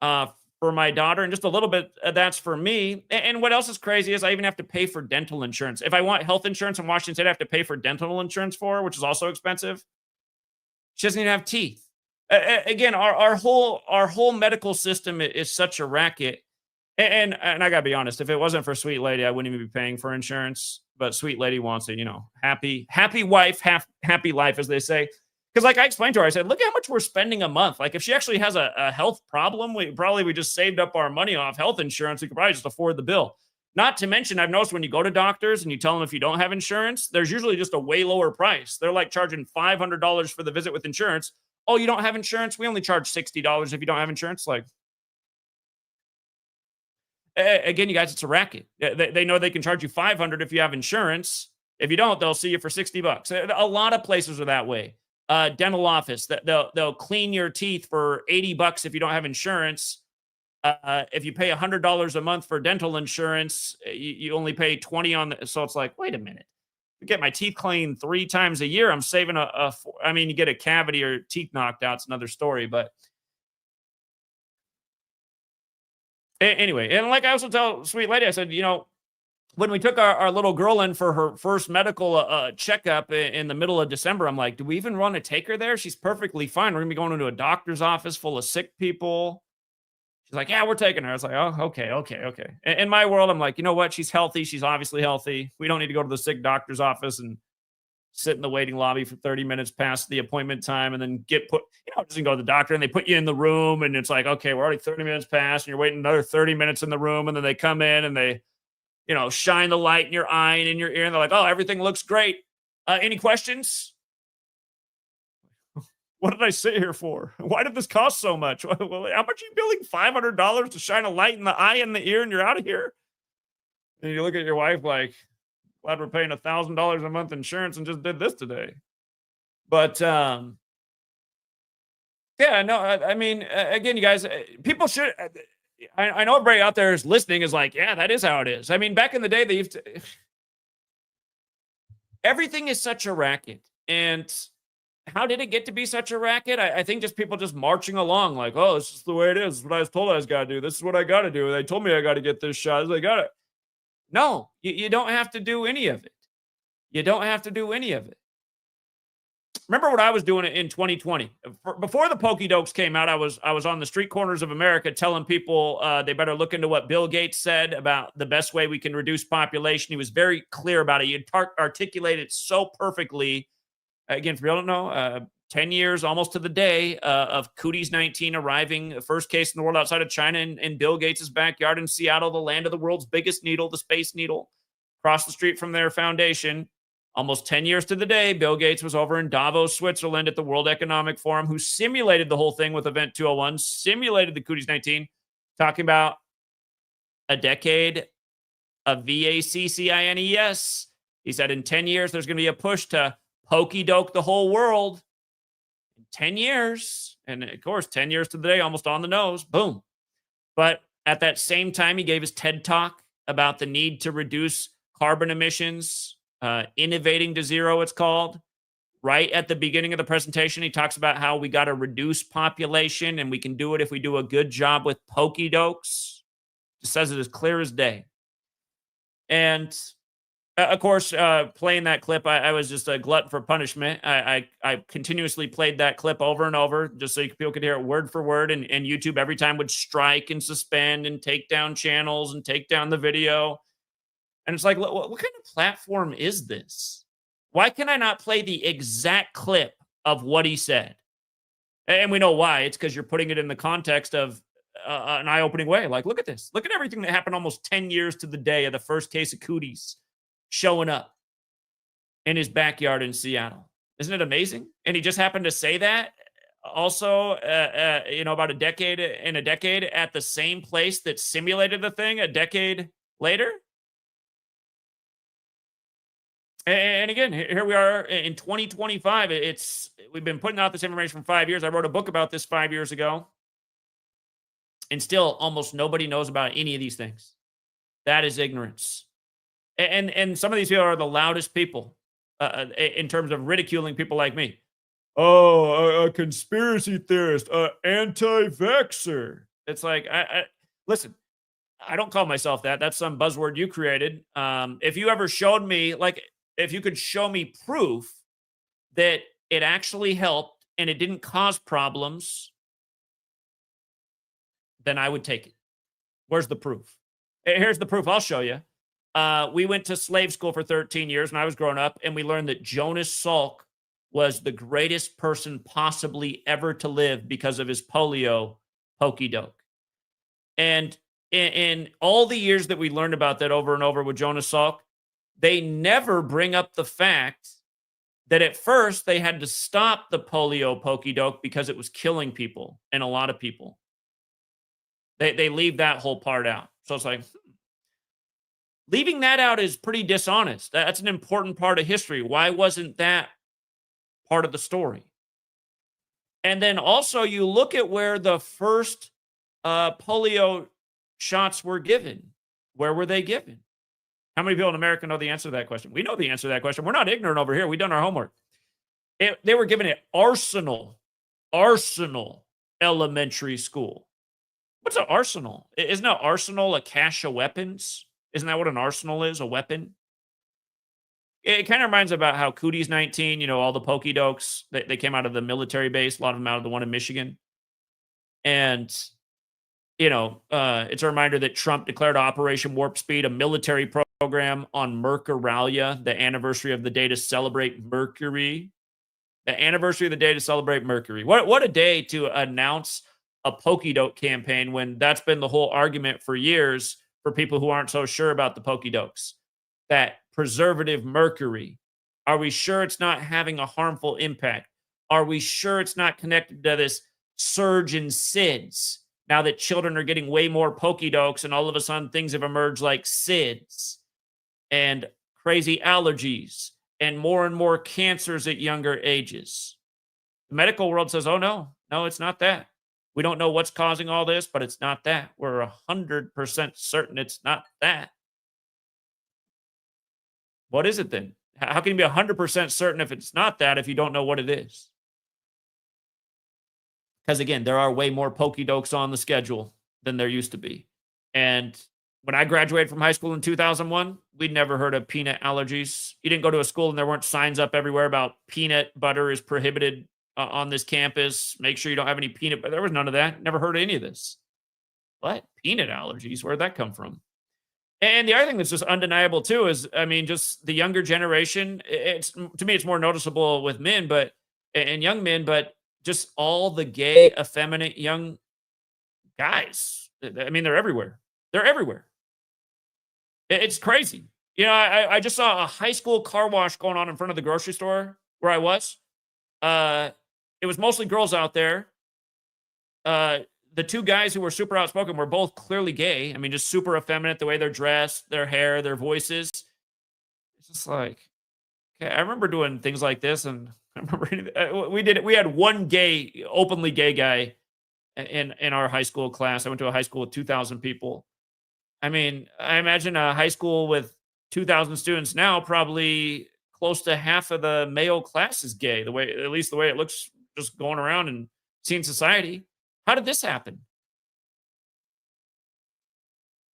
S1: for my daughter, and just a little bit that's for me. And what else is crazy is I even have to pay for dental insurance. If I want health insurance in Washington State, I have to pay for dental insurance for her, which is also expensive. She doesn't even have teeth. Again, our whole medical system is such a racket. And I gotta be honest, if it wasn't for Sweet Lady, I wouldn't even be paying for insurance. But Sweet Lady wants it, happy wife, happy life, as they say. Because like I explained to her, I said, look at how much we're spending a month. Like if she actually has a health problem, we just saved up our money off health insurance. We could probably just afford the bill. Not to mention, I've noticed when you go to doctors and you tell them if you don't have insurance, there's usually just a way lower price. They're like charging $500 for the visit with insurance. Oh, you don't have insurance? We only charge $60 if you don't have insurance. Like, again, you guys, it's a racket. They know they can charge you 500 if you have insurance. If you don't, they'll see you for 60 bucks. A lot of places are that way. Dental office, that they'll clean your teeth for 80 bucks if you don't have insurance. If you pay $100 a month for dental insurance, you only pay 20 on the, so it's like, wait a minute. I get my teeth cleaned 3 times a year. I'm saving I mean, you get a cavity or teeth knocked out. It's another story, but anyway, and like I also tell sweet lady, I said, when we took our little girl in for her first medical checkup in the middle of December, I'm like, do we even want to take her there? She's perfectly fine. We're gonna be going into a doctor's office full of sick people. She's like, yeah, we're taking her. I was like, oh, okay, okay, okay. In my world, I'm like, you know what? She's healthy. She's obviously healthy. We don't need to go to the sick doctor's office and sit in the waiting lobby for 30 minutes past the appointment time and then get put, just go to the doctor and they put you in the room and it's like, okay, we're already 30 minutes past and you're waiting another 30 minutes in the room. And then they come in and they, shine the light in your eye and in your ear. And they're like, oh, everything looks great. Any questions? What did I sit here for? Why did this cost so much? Well, how much are you billing? $500 to shine a light in the eye and the ear and you're out of here? And you look at your wife like, glad we're paying $1,000 a month insurance and just did this today. But yeah, no, I mean, again, you guys, people should. I know everybody out there is listening is like, yeah, that is how it is. I mean, back in the day, they used to. Everything is such a racket, and how did it get to be such a racket? I think just people just marching along, like, oh, this is the way it is. This is what I was told I was got to do. This is what I got to do. They told me I got to get this shot. They got it. No, you don't have to do any of it. You don't have to do any of it. Remember what I was doing in 2020? Before the Pokey-dokes came out, I was on the street corners of America telling people they better look into what Bill Gates said about the best way we can reduce population. He was very clear about it. He articulated so perfectly. Again, for people who don't know, 10 years, almost to the day, of Cooties 19 arriving, the first case in the world outside of China in Bill Gates' backyard in Seattle, the land of the world's biggest needle, the Space Needle, across the street from their foundation. Almost 10 years to the day, Bill Gates was over in Davos, Switzerland at the World Economic Forum, who simulated the whole thing with Event 201, simulated the Cooties 19, talking about a decade of VACCINES. He said in 10 years, there's going to be a push to pokey-doke the whole world. 10 years. And of course, 10 years to the day, almost on the nose. Boom. But at that same time, he gave his TED talk about the need to reduce carbon emissions, innovating to zero, it's called. Right at the beginning of the presentation, he talks about how we got to reduce population and we can do it if we do a good job with pokey-dokes. Just says it as clear as day. And of course, playing that clip, I was just a glutton for punishment. I continuously played that clip over and over just so people could hear it word for word. And YouTube every time would strike and suspend and take down channels and take down the video. And it's like, what kind of platform is this? Why can I not play the exact clip of what he said? And we know why. It's because you're putting it in the context of an eye-opening way. Like, look at this. Look at everything that happened almost 10 years to the day of the first case of Cooties showing up in his backyard in Seattle. Isn't it amazing? And he just happened to say that also, about a decade at the same place that simulated the thing a decade later. And again, here we are in 2025. We've been putting out this information for 5 years. I wrote a book about this 5 years ago. And still almost nobody knows about any of these things. That is ignorance. And some of these people are the loudest people in terms of ridiculing people like me. Oh, a conspiracy theorist, anti-vaxxer. It's like, listen, I don't call myself that. That's some buzzword you created. If you ever showed me, like, if you could show me proof that it actually helped and it didn't cause problems, then I would take it. Where's the proof? Here's the proof. I'll show you. We went to slave school for 13 years when I was growing up, and we learned that Jonas Salk was the greatest person possibly ever to live because of his polio pokey-doke. And in all the years that we learned about that over and over with Jonas Salk, they never bring up the fact that at first they had to stop the polio pokey doke because it was killing people and a lot of people. They leave that whole part out. So it's like leaving that out is pretty dishonest. That's an important part of history. Why wasn't that part of the story? And then also you look at where the first polio shots were given. Where were they given? How many people in America know the answer to that question? We know the answer to that question. We're not ignorant over here. We've done our homework. They were given at Arsenal Elementary School. What's an arsenal? Isn't an arsenal a cache of weapons? Isn't that what an arsenal is? A weapon? It kind of reminds about how Cooties 19, all the pokey dokes, they came out of the military base, a lot of them out of the one in Michigan. And, it's a reminder that Trump declared Operation Warp Speed a military program on Mercuralia, the anniversary of the day to celebrate Mercury. The anniversary of the day to celebrate Mercury. What a day to announce a pokey doke campaign when that's been the whole argument for years for people who aren't so sure about the pokey dokes. That preservative mercury, are we sure it's not having a harmful impact? Are we sure it's not connected to this surge in SIDS? Now that children are getting way more pokey dokes and all of a sudden things have emerged like SIDS and crazy allergies and more cancers at younger ages. The medical world says, oh, no, it's not that. We don't know what's causing all this, but it's not that. We're 100% certain it's not that. What is it then? How can you be 100% certain if it's not that if you don't know what it is? Because again, there are way more pokey dokes on the schedule than there used to be. And when I graduated from high school in 2001, we'd never heard of peanut allergies. You didn't go to a school and there weren't signs up everywhere about peanut butter is prohibited on this campus. Make sure you don't have any peanut butter. There was none of that. Never heard of any of this. What? Peanut allergies? Where'd that come from? And the other thing that's just undeniable too is, just the younger generation. It's to me, it's more noticeable with men, and young men, but just all the gay, effeminate young guys. They're everywhere. They're everywhere. It's crazy. I just saw a high school car wash going on in front of the grocery store where I was. It was mostly girls out there. The two guys who were super outspoken were both clearly gay. Just super effeminate, the way they're dressed, their hair, their voices. It's just like, okay, I remember doing things like this, and I remember we did it. We had one openly gay guy in our high school class. I went to a high school with 2,000 people. I imagine a high school with 2,000 students now, probably close to half of the male class is gay. At least the way it looks, just going around and seeing society. How did this happen?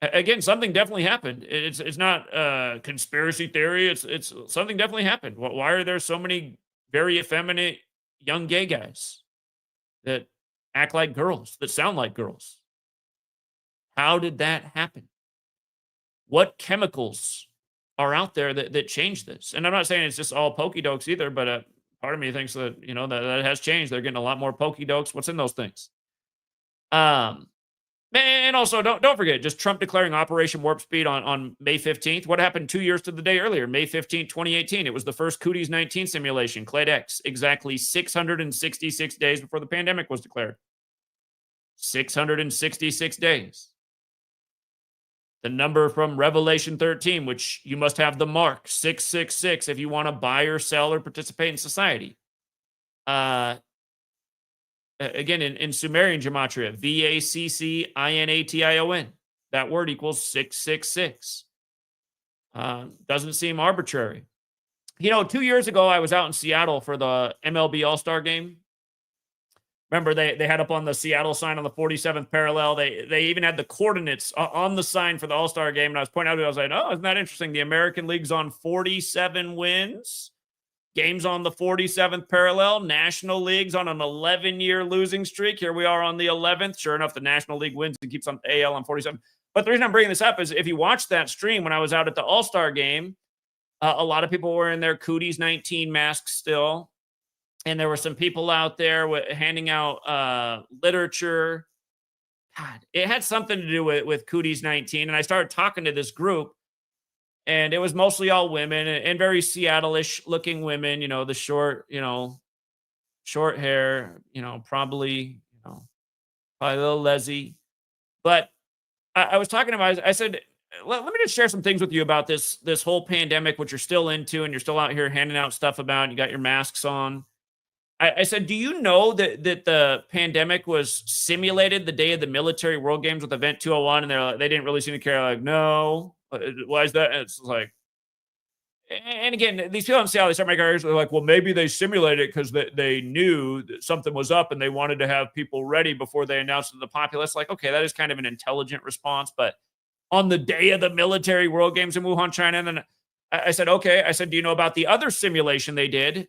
S1: Again, something definitely happened. It's not a conspiracy theory. It's something definitely happened. Why are there so many very effeminate young gay guys that act like girls, that sound like girls? How did that happen? What chemicals are out there that change this? And I'm not saying it's just all pokey dokes either, but part of me thinks that that has changed. They're getting a lot more pokey dokes. What's in those things? And also don't forget, just Trump declaring Operation Warp Speed on May 15th. What happened 2 years to the day earlier, May 15th, 2018? It was the first Cooties 19 simulation, Clade X, exactly 666 days before the pandemic was declared. 666 days. The number from Revelation 13, which you must have the mark 666 if you want to buy or sell or participate in society. Again, in Sumerian gematria, VACCINATION. That word equals 666. Doesn't seem arbitrary. 2 years ago, I was out in Seattle for the MLB All-Star game. Remember, they had up on the Seattle sign on the 47th parallel. They even had the coordinates on the sign for the All-Star game. And I was pointing out to it, I was like, oh, isn't that interesting? The American League's on 47 wins. Games on the 47th parallel. National League's on an 11-year losing streak. Here we are on the 11th. Sure enough, the National League wins and keeps on AL on 47. But the reason I'm bringing this up is if you watch that stream when I was out at the All-Star game, a lot of people were in their Cooties 19 masks still. And there were some people out there handing out literature, God, it had something to do with Cooties 19. And I started talking to this group, and it was mostly all women and very Seattle-ish looking women, the short, short hair, probably a little lesy. But I was talking about, I said, let me just share some things with you about this whole pandemic, which you're still into and you're still out here handing out stuff about, and you got your masks on. I said, do you know that the pandemic was simulated the day of the military world games with Event 201? And they didn't really seem to care. Like, no, why is that? And it's like, and again, these people in Seattle, they start making arguments. They're like, well, maybe they simulated it because they knew that something was up and they wanted to have people ready before they announced to the populace. Like, okay, that is kind of an intelligent response. But on the day of the military world games in Wuhan, China, and then I said, okay. I said, do you know about the other simulation they did?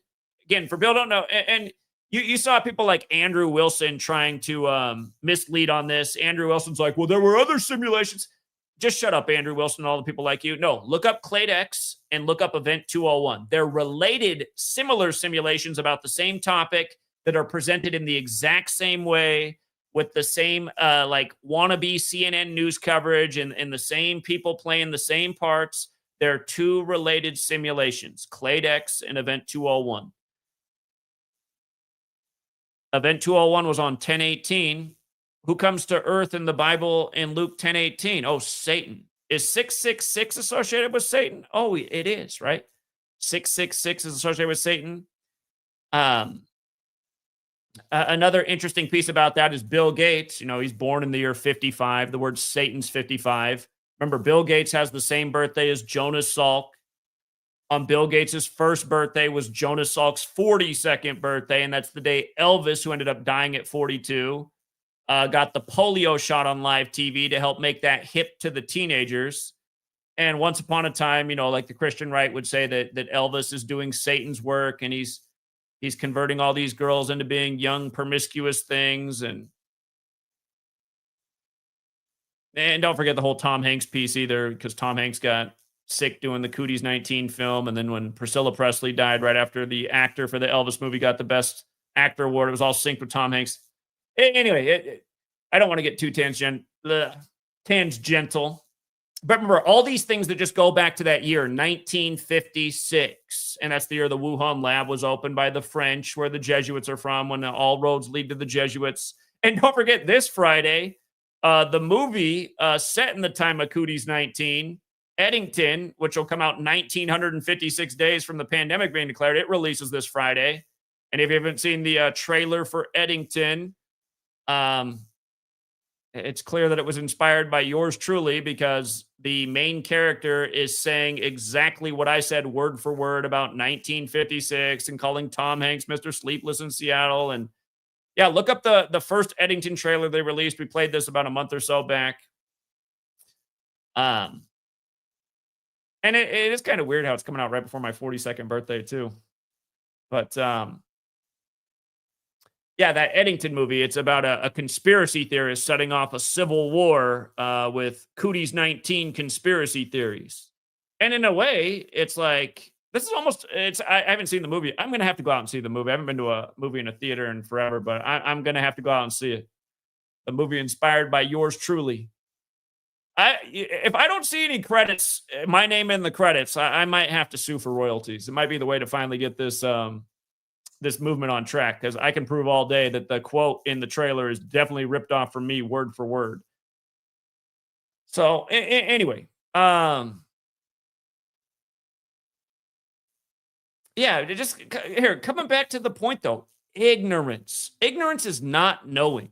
S1: Again, for Bill, don't know. And you saw people like Andrew Wilson trying to mislead on this. Andrew Wilson's like, well, there were other simulations. Just shut up, Andrew Wilson, and all the people like you. No, look up Clade X and look up Event 201. They're related, similar simulations about the same topic that are presented in the exact same way with the same like wannabe CNN news coverage and the same people playing the same parts. They're two related simulations, Clade X and Event 201. Event 201 was on 10/18. Who comes to earth in the Bible in Luke 10:18? Oh, Satan. Is 666 associated with Satan? Oh, it is, right? 666 is associated with Satan. Another interesting piece about that is Bill Gates. He's born in the year 55. The word Satan's 55. Remember, Bill Gates has the same birthday as Jonas Salk. On Bill Gates' first birthday was Jonas Salk's 42nd birthday, and that's the day Elvis, who ended up dying at 42, got the polio shot on live TV to help make that hip to the teenagers. And once upon a time, like the Christian right would say that Elvis is doing Satan's work, and he's converting all these girls into being young, promiscuous things. And don't forget the whole Tom Hanks piece either, because Tom Hanks got sick doing the Cooties 19 film. And then when Priscilla Presley died right after the actor for the Elvis movie got the Best Actor award, it was all synced with Tom Hanks. Anyway, I don't want to get too tangential. But remember, all these things that just go back to that year, 1956. And that's the year the Wuhan lab was opened by the French, where the Jesuits are from, when all roads lead to the Jesuits. And don't forget this Friday, the movie set in the time of Cooties 19, Eddington, which will come out 1,956 days from the pandemic being declared, it releases this Friday. And if you haven't seen the trailer for Eddington, it's clear that it was inspired by yours truly, because the main character is saying exactly what I said word for word about 1956 and calling Tom Hanks Mr. Sleepless in Seattle. And yeah, look up the first Eddington trailer they released. We played this about a month or so back. And it is kind of weird how it's coming out right before my 42nd birthday too. But yeah, that Eddington movie, it's about a conspiracy theorist setting off a civil war with Cooties 19 conspiracy theories. And in a way, it's like, this is almost, I haven't seen the movie. I'm going to have to go out and see the movie. I haven't been to a movie in a theater in forever, but I'm going to have to go out and see it. The movie inspired by yours truly. If I don't see any credits, my name in the credits, I might have to sue for royalties. It might be the way to finally get this this movement on track, because I can prove all day that the quote in the trailer is definitely ripped off from me word for word. So anyway, yeah, just here, coming back to the point though, ignorance is not knowing.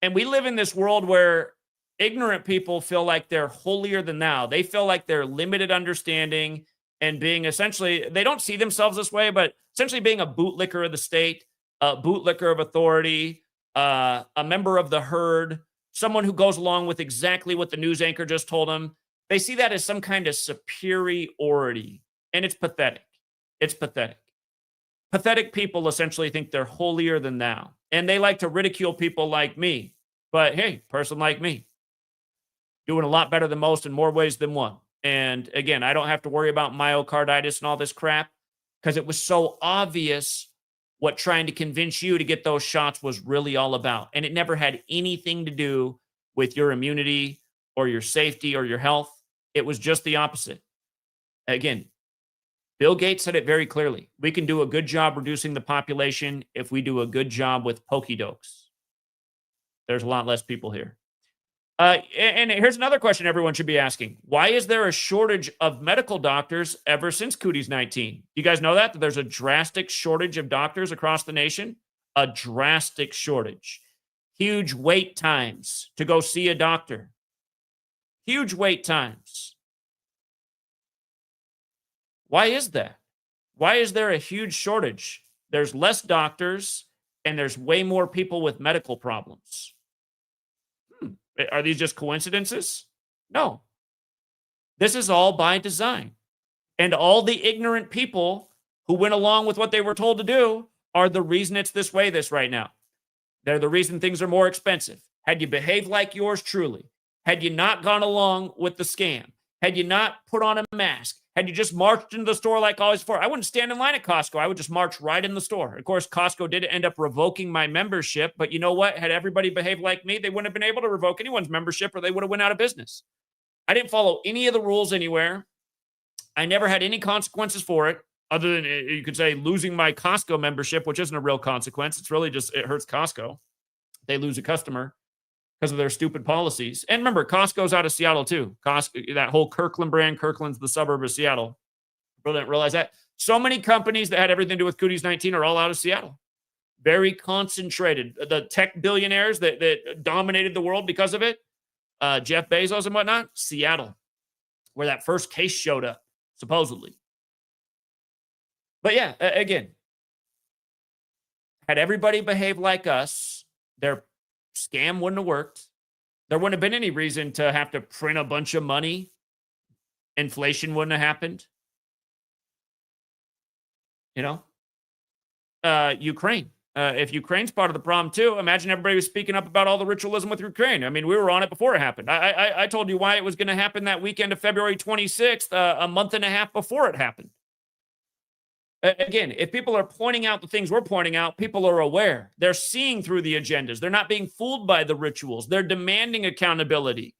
S1: And we live in this world where ignorant people feel like they're holier than thou. They feel like they're limited understanding and being essentially, they don't see themselves this way, but essentially being a bootlicker of the state, a bootlicker of authority, a member of the herd, someone who goes along with exactly what the news anchor just told them. They see that as some kind of superiority, and it's pathetic. It's pathetic. Pathetic people essentially think they're holier than thou, and they like to ridicule people like me. But hey, person like me, doing a lot better than most in more ways than one. And again, I don't have to worry about myocarditis and all this crap, because it was so obvious what trying to convince you to get those shots was really all about. And it never had anything to do with your immunity or your safety or your health. It was just the opposite. Again, Bill Gates said it very clearly. We can do a good job reducing the population if we do a good job with pokey-dokes. There's a lot less people here. And here's another question everyone should be asking. Why is there a shortage of medical doctors ever since Cooties 19? You guys know that there's a drastic shortage of doctors across the nation? A drastic shortage. Huge wait times to go see a doctor. Huge wait times. Why is that? Why is there a huge shortage? There's less doctors and there's way more people with medical problems. Are these just coincidences? No. This is all by design. And all the ignorant people who went along with what they were told to do are the reason it's this way right now. They're the reason things are more expensive. Had you behaved like yours truly, had you not gone along with the scam, had you not put on a mask, had you just marched into the store like always before, I wouldn't stand in line at Costco. I would just march right in the store. Of course, Costco did end up revoking my membership, but you know what? Had everybody behaved like me, they wouldn't have been able to revoke anyone's membership or they would have went out of business. I didn't follow any of the rules anywhere. I never had any consequences for it, other than you could say losing my Costco membership, which isn't a real consequence. It's really just, it hurts Costco. They lose a customer because of their stupid policies. And remember, Costco's out of Seattle too. Costco, that whole Kirkland brand, Kirkland's the suburb of Seattle. People didn't realize that. So many companies that had everything to do with Cooties 19 are all out of Seattle. Very concentrated. The tech billionaires that dominated the world because of it, Jeff Bezos and whatnot, Seattle, where that first case showed up, supposedly. But yeah, again, had everybody behaved like us, their scam wouldn't have worked. There wouldn't have been any reason to have to print a bunch of money. Inflation wouldn't have happened. You know, Ukraine. If Ukraine's part of the problem too, imagine everybody was speaking up about all the ritualism with Ukraine. I mean, we were on it before it happened. I told you why it was going to happen that weekend of February 26th, a month and a half before it happened. Again, if people are pointing out the things we're pointing out, people are aware. They're seeing through the agendas. They're not being fooled by the rituals. They're demanding accountability.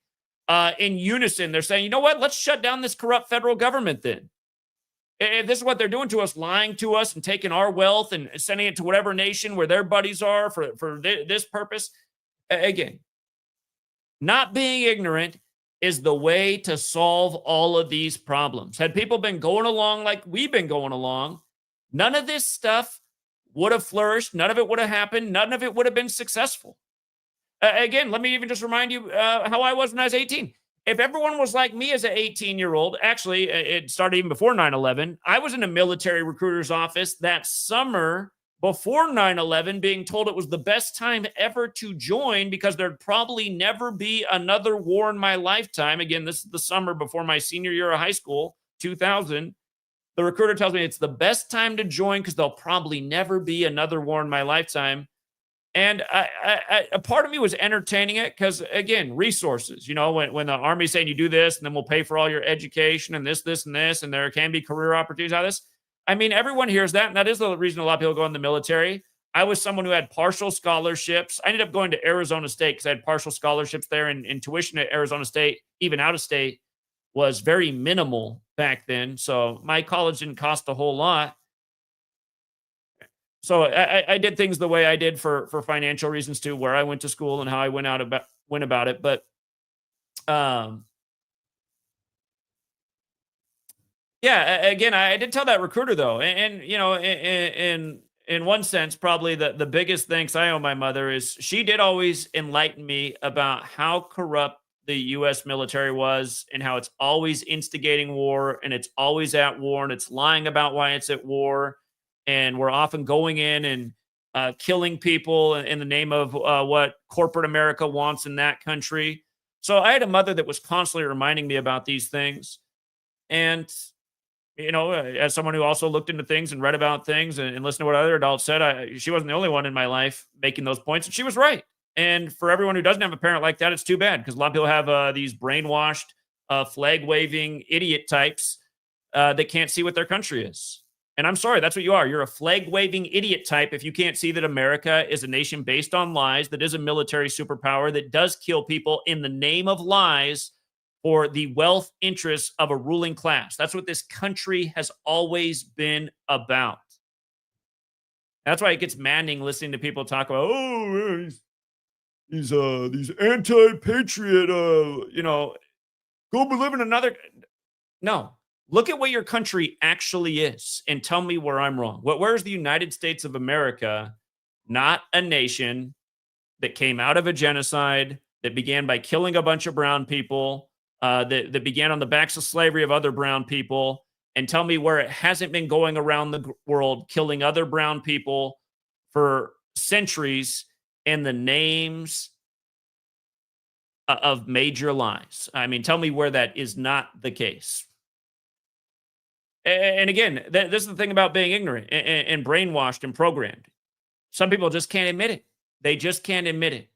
S1: In unison, they're saying, you know what? Let's shut down this corrupt federal government then. If this is what they're doing to us, lying to us and taking our wealth and sending it to whatever nation where their buddies are for this purpose. Again, not being ignorant is the way to solve all of these problems. Had people been going along like we've been going along, none of this stuff would have flourished. None of it would have happened. None of it would have been successful. Again, let me even just remind you how I was when I was 18. If everyone was like me as an 18-year-old, actually, it started even before 9/11. I was in a military recruiter's office that summer before 9/11 being told it was the best time ever to join because there'd probably never be another war in my lifetime. Again, this is the summer before my senior year of high school, 2000. The recruiter tells me it's the best time to join because there'll probably never be another war in my lifetime. And a part of me was entertaining it because, again, resources. You know, when the Army's saying you do this and then we'll pay for all your education and this, and this, and there can be career opportunities out of this. I mean, everyone hears that, and that is the reason a lot of people go in the military. I was someone who had partial scholarships. I ended up going to Arizona State because I had partial scholarships there, and tuition at Arizona State, even out of state, was very minimal back then. So my college didn't cost a whole lot. So I did things the way I did for financial reasons too, where I went to school and how I went about it. But yeah, again, I did tell that recruiter though, and you know, in one sense, probably the biggest thanks I owe my mother is she did always enlighten me about how corrupt the U.S. military was and how it's always instigating war and it's always at war and it's lying about why it's at war. And we're often going in and killing people in the name of what corporate America wants in that country. So I had a mother that was constantly reminding me about these things. And, you know, as someone who also looked into things and read about things and listened to what other adults said, she wasn't the only one in my life making those points. And she was right. And for everyone who doesn't have a parent like that, it's too bad because a lot of people have these brainwashed, flag-waving idiot types that can't see what their country is. And I'm sorry, that's what you are. You're a flag waving idiot type if you can't see that America is a nation based on lies, that is a military superpower, that does kill people in the name of lies for the wealth interests of a ruling class. That's what this country has always been about. That's why it gets maddening listening to people talk about, oh, these anti-patriot, go live in another. No, look at what your country actually is and tell me where I'm wrong. Where's the United States of America? Not a nation that came out of a genocide that began by killing a bunch of brown people, that began on the backs of slavery of other brown people, and tell me where it hasn't been going around the world killing other brown people for centuries in the names of major lies. I mean, tell me where that is not the case. And again, this is the thing about being ignorant and brainwashed and programmed. Some people just can't admit it. They just can't admit it.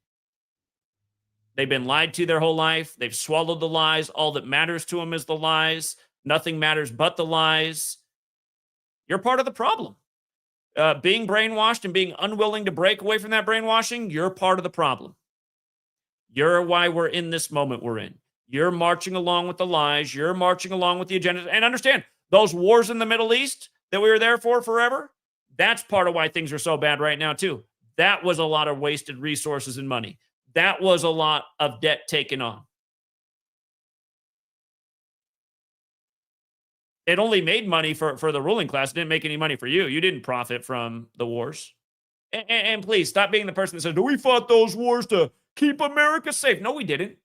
S1: They've been lied to their whole life. They've swallowed the lies. All that matters to them is the lies. Nothing matters but the lies. You're part of the problem. Being brainwashed and being unwilling to break away from that brainwashing, you're part of the problem. You're why we're in this moment we're in. You're marching along with the lies. You're marching along with the agenda. And understand, those wars in the Middle East that we were there for forever, that's part of why things are so bad right now, too. That was a lot of wasted resources and money. That was a lot of debt taken on. It only made money for the ruling class. It didn't make any money for you. You didn't profit from the wars. And please, stop being the person that says, we fought those wars to keep America safe. No, we didn't.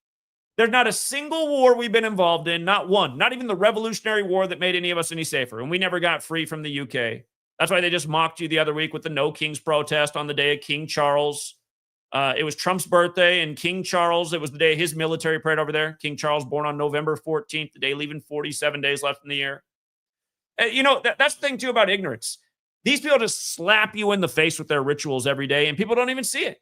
S1: There's not a single war we've been involved in, not one, not even the Revolutionary War that made any of us any safer. And we never got free from the UK. That's why they just mocked you the other week with the No Kings protest on the day of King Charles. It was Trump's birthday, and King Charles, it was the day of his military parade over there. King Charles born on November 14th, the day leaving 47 days left in the year. That's the thing, too, about ignorance. These people just slap you in the face with their rituals every day, and people don't even see it.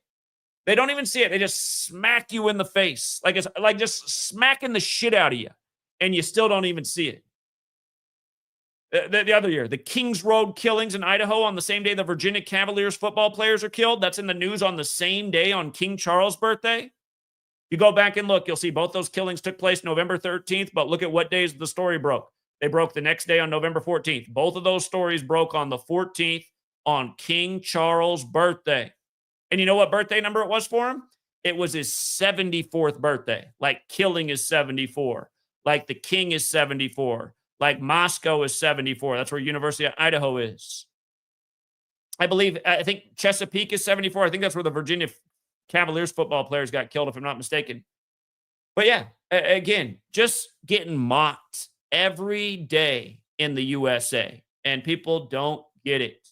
S1: They don't even see it. They just smack you in the face. Like it's like just smacking the shit out of you, and you still don't even see it. The other year, the Kings Road killings in Idaho on the same day the Virginia Cavaliers football players are killed. That's in the news on the same day on King Charles' birthday. You go back and look, you'll see both those killings took place November 13th, but look at what days the story broke. They broke the next day on November 14th. Both of those stories broke on the 14th on King Charles' birthday. And you know what birthday number it was for him? It was his 74th birthday. Like killing is 74. Like the king is 74. Like Moscow is 74. That's where University of Idaho is. I think Chesapeake is 74. I think that's where the Virginia Cavaliers football players got killed, if I'm not mistaken. But yeah, again, just getting mocked every day in the USA. And people don't get it.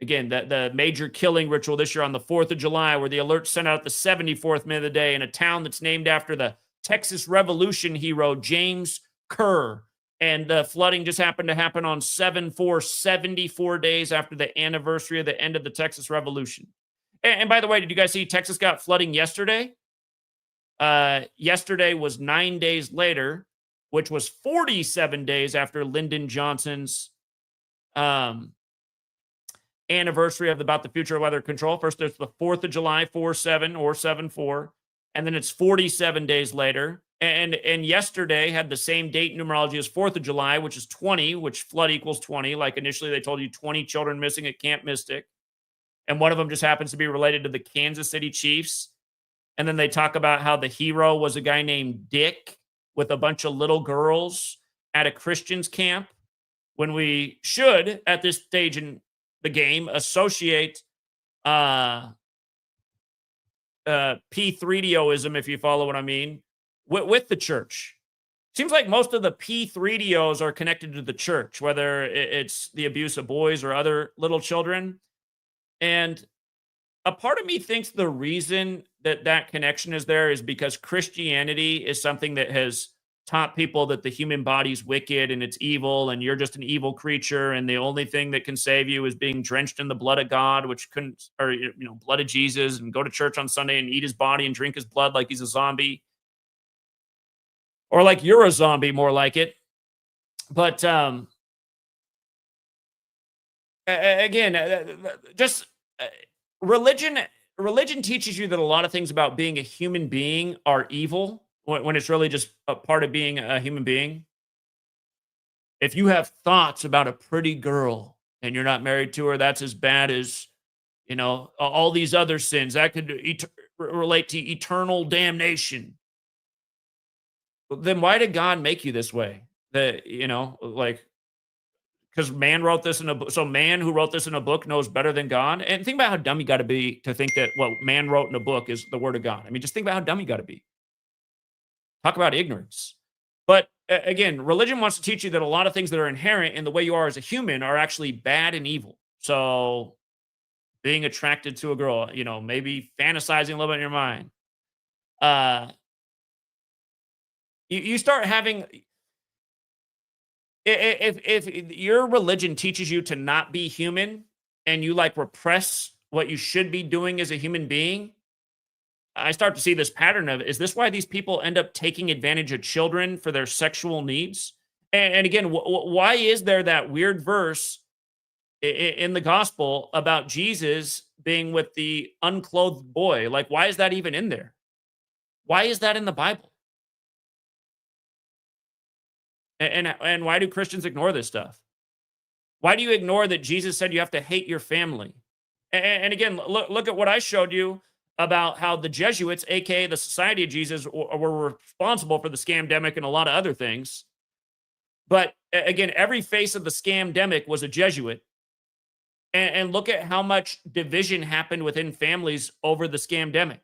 S1: Again, the major killing ritual this year on the 4th of July, where the alert sent out the 74th minute of the day in a town that's named after the Texas Revolution hero, James Kerr. And the flooding just happened to happen on 7/4, 74 days after the anniversary of the end of the Texas Revolution. And by the way, did you guys see Texas got flooding yesterday? Yesterday was 9 days later, which was 47 days after Lyndon Johnson's anniversary of about the future of weather control. First, there's the 4th of July, 4/7 or 7/4. And then it's 47 days later. And yesterday had the same date numerology as 4th of July, which is 20, which flood equals 20. Like initially they told you 20 children missing at Camp Mystic. And one of them just happens to be related to the Kansas City Chiefs. And then they talk about how the hero was a guy named Dick with a bunch of little girls at a Christian's camp, when we should, at this stage in the game, associate P3DOism, if you follow what I mean, with the church. Seems like most of the P3DOs are connected to the church, whether it's the abuse of boys or other little children. And a part of me thinks the reason that connection is there is because Christianity is something that has taught people that the human body's wicked and it's evil and you're just an evil creature and the only thing that can save you is being drenched in the blood of God, which couldn't, or blood of Jesus, and go to church on Sunday and eat his body and drink his blood like he's a zombie. Or like you're a zombie, more like it. But Again, just uh, religion. Religion teaches you that a lot of things about being a human being are evil when it's really just a part of being a human being. If you have thoughts about a pretty girl and you're not married to her, that's as bad as, all these other sins that could relate to eternal damnation. Well, then why did God make you this way? That, like, because man wrote this in a book. So man who wrote this in a book knows better than God. And think about how dumb you got to be to think that what man wrote in a book is the word of God. I mean, just think about how dumb you got to be. Talk about ignorance. But again, religion wants to teach you that a lot of things that are inherent in the way you are as a human are actually bad and evil. So being attracted to a girl, maybe fantasizing a little bit in your mind. Uh, you start having if your religion teaches you to not be human and you like repress what you should be doing as a human being, I start to see this pattern of, is this why these people end up taking advantage of children for their sexual needs? And again, why is there that weird verse in the gospel about Jesus being with the unclothed boy? Like, why is that even in there? Why is that in the Bible? And why do Christians ignore this stuff? Why do you ignore that Jesus said you have to hate your family? And again, look at what I showed you about how the Jesuits, aka the Society of Jesus, were responsible for the scamdemic and a lot of other things. But again, every face of the scamdemic was a Jesuit. And look at how much division happened within families over the scamdemic.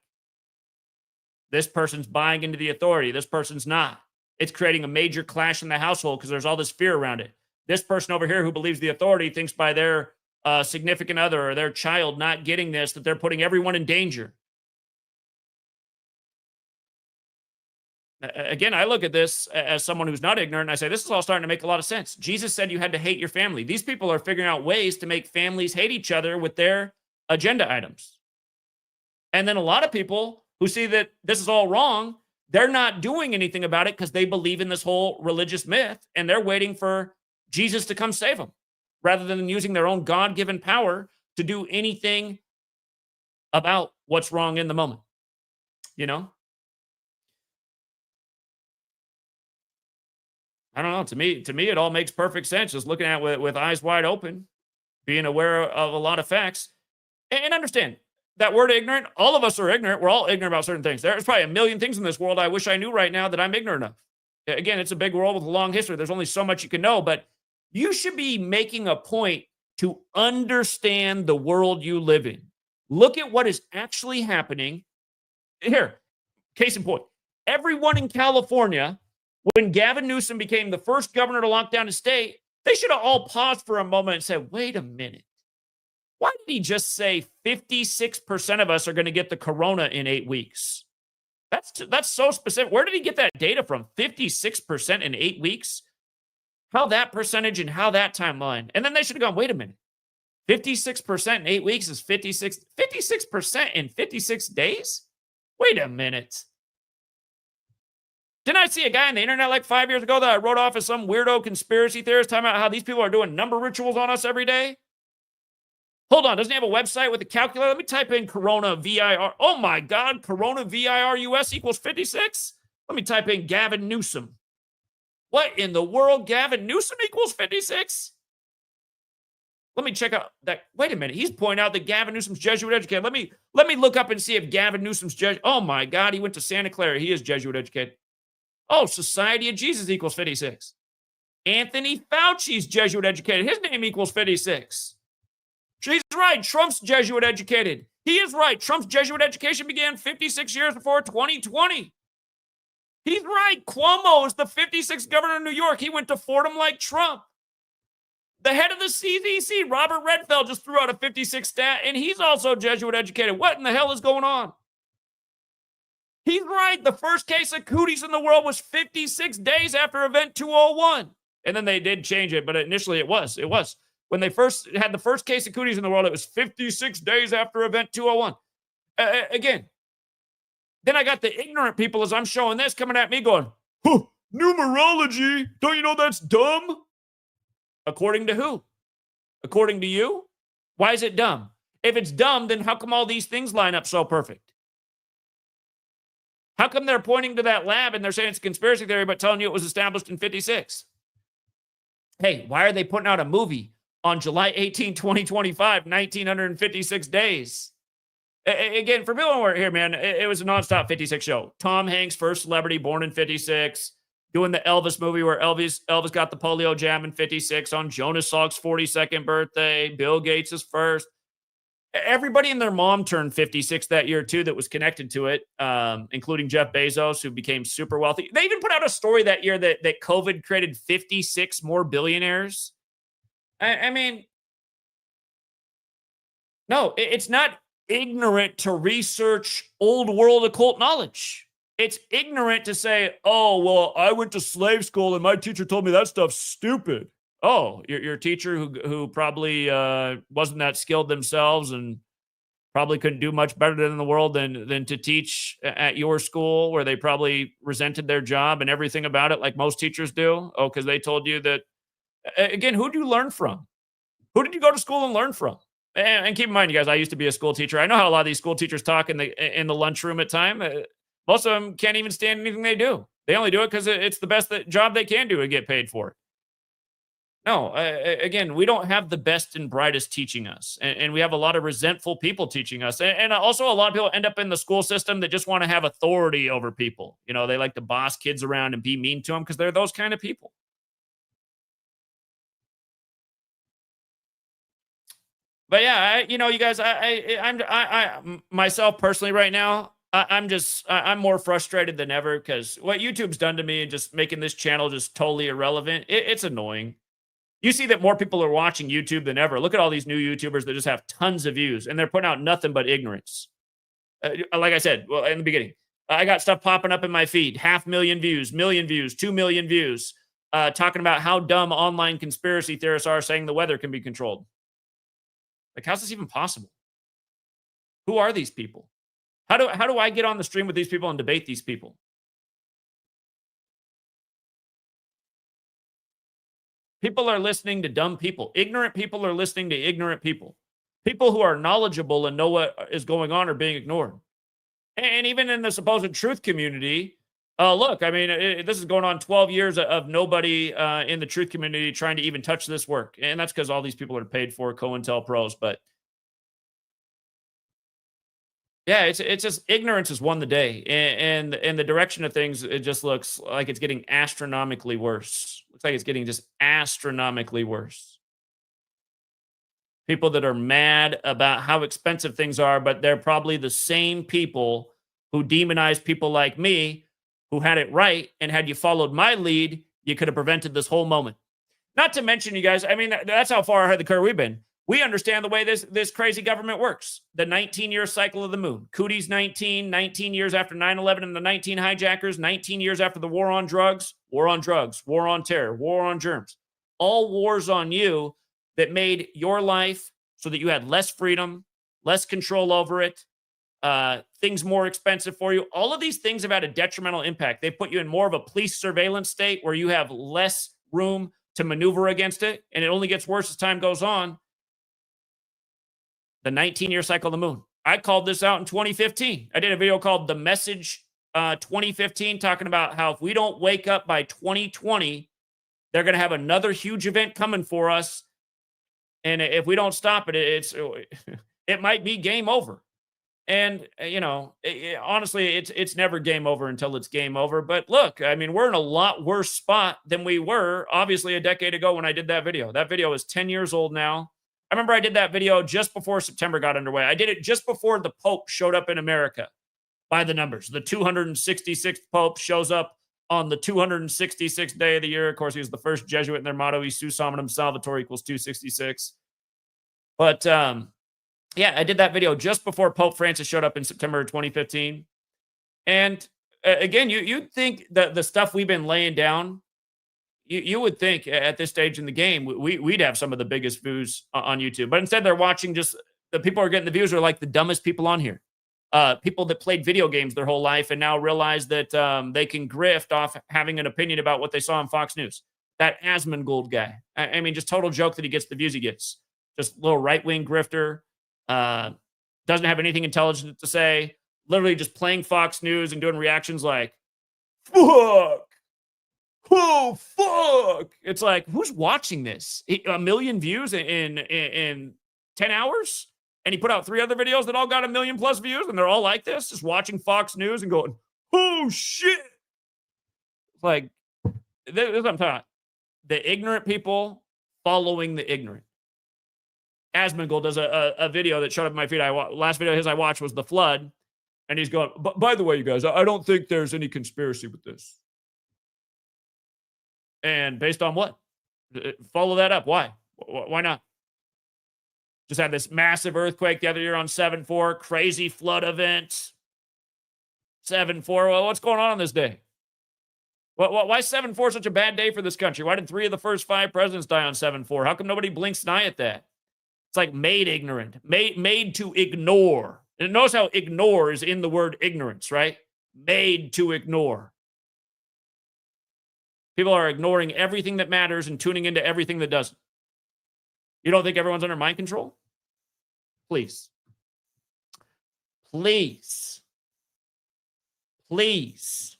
S1: This person's buying into the authority. This person's not. It's creating a major clash in the household because there's all this fear around it. This person over here who believes the authority thinks by their significant other or their child not getting this, that they're putting everyone in danger. Again, I look at this as someone who's not ignorant, and I say, this is all starting to make a lot of sense. Jesus said you had to hate your family. These people are figuring out ways to make families hate each other with their agenda items. And then a lot of people who see that this is all wrong, they're not doing anything about it because they believe in this whole religious myth, and they're waiting for Jesus to come save them rather than using their own God-given power to do anything about what's wrong in the moment. I don't know. To me, it all makes perfect sense. Just looking at it with eyes wide open, being aware of a lot of facts, and understand that word ignorant. All of us are ignorant. We're all ignorant about certain things. There's probably a million things in this world I wish I knew right now that I'm ignorant of. Again, it's a big world with a long history. There's only so much you can know, but you should be making a point to understand the world you live in. Look at what is actually happening. Here, case in point, everyone in California, when Gavin Newsom became the first governor to lock down a state, they should have all paused for a moment and said, wait a minute. Why did he just say 56% of us are going to get the corona in 8 weeks? That's so specific. Where did he get that data from? 56% in 8 weeks? How that percentage and how that timeline? And then they should have gone, wait a minute. 56% in 8 weeks is 56% in 56 days? Wait a minute. Didn't I see a guy on the internet like 5 years ago that I wrote off as some weirdo conspiracy theorist talking about how these people are doing number rituals on us every day? Hold on, doesn't he have a website with a calculator? Let me type in Corona VIR. Oh my God, Corona VIRUS equals 56? Let me type in Gavin Newsom. What in the world? Gavin Newsom equals 56? Let me check out that. Wait a minute. He's pointing out that Gavin Newsom's Jesuit educated. Let me look up and see if Gavin Newsom's Jesuit. Oh my God, he went to Santa Clara. He is Jesuit educated. Oh, Society of Jesus equals 56. Anthony Fauci's Jesuit educated. His name equals 56. She's right. Trump's Jesuit educated. He is right. Trump's Jesuit education began 56 years before 2020. He's right. Cuomo is the 56th governor of New York. He went to Fordham like Trump. The head of the CDC, Robert Redfield, just threw out a 56 stat, and he's also Jesuit educated. What in the hell is going on? He's right. The first case of cooties in the world was 56 days after event 201. And then they did change it, but initially it was. When they first had the first case of cooties in the world, it was 56 days after event 201. Again, then I got the ignorant people as I'm showing this coming at me going, huh, numerology? Don't you know that's dumb? According to who? according to you? Why is it dumb? If it's dumb, then how come all these things line up so perfect? How come they're pointing to that lab and they're saying it's a conspiracy theory, but telling you it was established in 56? Hey, why are they putting out a movie on July 18, 2025, 1956 days? Again, for people who weren't here, man, it was a nonstop 56 show. Tom Hanks, first celebrity born in 56, doing the Elvis movie where Elvis got the polio jab in 56, on Jonas Salk's 42nd birthday, Bill Gates' first. Everybody and their mom turned 56 that year, too, that was connected to it, including Jeff Bezos, who became super wealthy. They even put out a story that year that COVID created 56 more billionaires. I mean, no, it's not ignorant to research old world occult knowledge. It's ignorant to say, oh, well, I went to slave school and my teacher told me that stuff's stupid. Oh, your teacher who probably wasn't that skilled themselves and probably couldn't do much better in the world than to teach at your school, where they probably resented their job and everything about it, like most teachers do. Oh, because they told you that. Again, who do you learn from? Who did you go to school and learn from? And keep in mind, you guys, I used to be a school teacher. I know how a lot of these school teachers talk in the lunchroom at time. Most of them can't even stand anything they do. They only do it because it's the best job they can do and get paid for it. No, again, we don't have the best and brightest teaching us. And we have a lot of resentful people teaching us. And also a lot of people end up in the school system that just want to have authority over people. You know, they like to boss kids around and be mean to them because they're those kind of people. But yeah, you guys, myself personally right now, I'm more frustrated than ever because what YouTube's done to me and just making this channel just totally irrelevant. It's annoying. You see that more people are watching YouTube than ever. Look at all these new YouTubers that just have tons of views and they're putting out nothing but ignorance. Like I said, well, in the beginning, I got stuff popping up in my feed, 500,000 views, million views, 2 million views, talking about how dumb online conspiracy theorists are saying the weather can be controlled. Like, how's this even possible? Who are these people? How do I get on the stream with these people and debate these people? People are listening to dumb people. Ignorant people are listening to ignorant people. People who are knowledgeable and know what is going on are being ignored. And even in the supposed truth community, look, I mean, this is going on 12 years of nobody in the truth community trying to even touch this work. And that's because all these people are paid for COINTELPROs. But yeah, it's just ignorance has won the day. And the direction of things, it just looks like it's getting astronomically worse. Looks like it's getting just astronomically worse. People that are mad about how expensive things are, but they're probably the same people who demonize people like me, who had it right. And had you followed my lead, you could have prevented this whole moment. Not to mention, you guys, I mean, that's how far ahead of the curve we've been. We understand the way this crazy government works. The 19-year cycle of the moon. Cootie's 19 years after 9/11 and the 19 hijackers, 19 years after the war on drugs, war on terror, war on germs. All wars on you that made your life so that you had less freedom, less control over it, things more expensive for you. All of these things have had a detrimental impact. They put you in more of a police surveillance state where you have less room to maneuver against it, and it only gets worse as time goes on. The 19-year cycle of the moon. I called this out in 2015. I did a video called The Message 2015, talking about how if we don't wake up by 2020, they're going to have another huge event coming for us. And if we don't stop it, it might be game over. And, honestly, it's never game over until it's game over. But look, I mean, we're in a lot worse spot than we were, obviously, a decade ago when I did that video. That video is 10 years old now. I remember I did that video just before September got underway. I did it just before the Pope showed up in America by the numbers. The 266th Pope shows up on the 266th day of the year. Of course, he was the first Jesuit in their motto, Isus Hominum Salvator equals 266. But, yeah, I did that video just before Pope Francis showed up in September of 2015. And again, you'd think that the stuff we've been laying down, you would think at this stage in the game, we'd have some of the biggest views on YouTube. But instead, they're watching just the people who are getting the views are like the dumbest people on here. People that played video games their whole life and now realize that they can grift off having an opinion about what they saw on Fox News. That Asmongold guy. I mean, just total joke that he gets the views he gets. just little right-wing grifter, uh, doesn't have anything intelligent to say, literally just playing Fox News and doing reactions like, "Fuck! Oh, fuck!" It's like, who's watching this? A million views in 10 hours? And he put out 3 other videos that all got 1,000,000 plus views, and they're all like this, just watching Fox News and going, "Oh, shit!" Like, this is what I'm talking about. The ignorant people following the ignorant. Asmongold does a video that showed up in my feed. Last video of his I watched was the flood, and he's going, By the way, you guys, I don't think there's any conspiracy with this." And based on what? Follow that up. Why? Why not? Just had this massive earthquake the other year on 7/4, crazy flood event. 7/4. Well, what's going on this day? Why is 7/4 such a bad day for this country? Why did 3 of the first 5 presidents die on 7/4? How come nobody blinks an eye at that? It's like made ignorant, made to ignore. And notice how ignore is in the word ignorance, right? Made to ignore. People are ignoring everything that matters and tuning into everything that doesn't. You don't think everyone's under mind control? Please. Please. Please.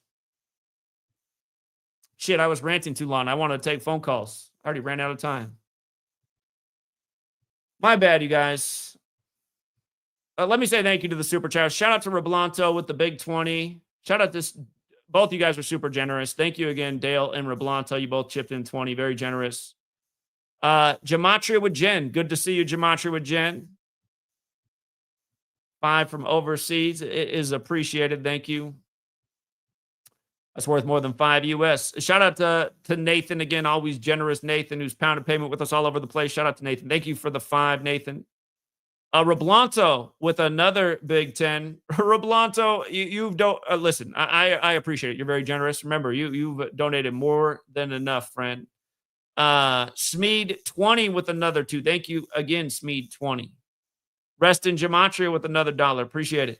S1: Shit, I was ranting too long. I want to take phone calls. I already ran out of time. My bad, you guys. Let me say thank you to the super chat. Shout out to Roblanto with the big 20. Shout out this. Both you guys are super generous. Thank you again, Dale and Roblanto. You both chipped in 20. Very generous. Gematria with Jen. Good to see you, Gematria with Jen. 5 from overseas. It is appreciated. Thank you. That's worth more than 5 US. Shout out to Nathan again, always generous Nathan, who's pounded payment with us all over the place. Shout out to Nathan. Thank you for the 5, Nathan. Roblanto with another big 10. Roblanto, you've listen. I appreciate it. You're very generous. Remember, you've donated more than enough, friend. Smeed 20 with another 2. Thank you again, Smeed 20. Rest in Gematria with another $1. Appreciate it.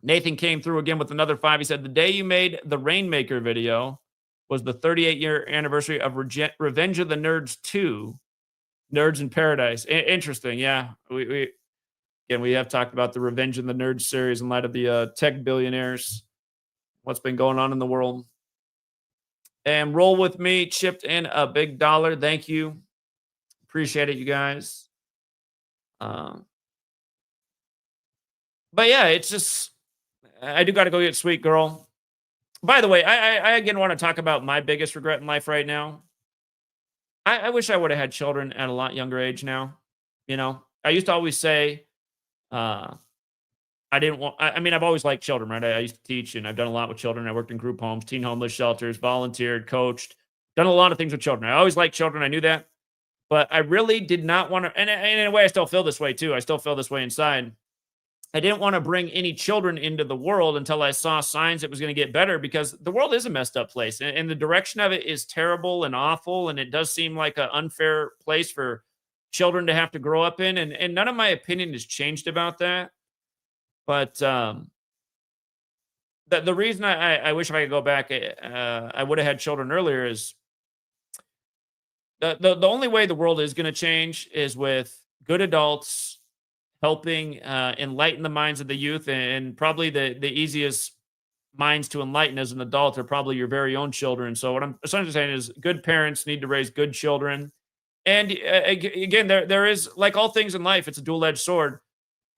S1: Nathan came through again with another 5. He said, the day you made the Rainmaker video was the 38-year anniversary of Revenge of the Nerds 2, Nerds in Paradise. Interesting. Yeah. We have talked about the Revenge of the Nerds series in light of the tech billionaires, what's been going on in the world. And Roll With Me chipped in a big $1. Thank you. Appreciate it, you guys. But yeah, it's just, I do got to go get Sweet Girl. By the way, I again want to talk about my biggest regret in life right now. I wish I would have had children at a lot younger age now. You know, I used to always say, I mean, I've always liked children, right? I used to teach and I've done a lot with children. I worked in group homes, teen homeless shelters, volunteered, coached, done a lot of things with children. I always liked children. I knew that. But I really did not want to, and in a way, I still feel this way too. I still feel this way inside. I didn't want to bring any children into the world until I saw signs it was going to get better, because the world is a messed up place and the direction of it is terrible and awful. And it does seem like an unfair place for children to have to grow up in. And none of my opinion has changed about that. But the reason I wish if I could go back, I would have had children earlier, is the only way the world is going to change is with good adults helping enlighten the minds of the youth. And probably the easiest minds to enlighten as an adult are probably your very own children. So what I'm essentially saying is good parents need to raise good children. And again, there is, like all things in life, it's a dual-edged sword.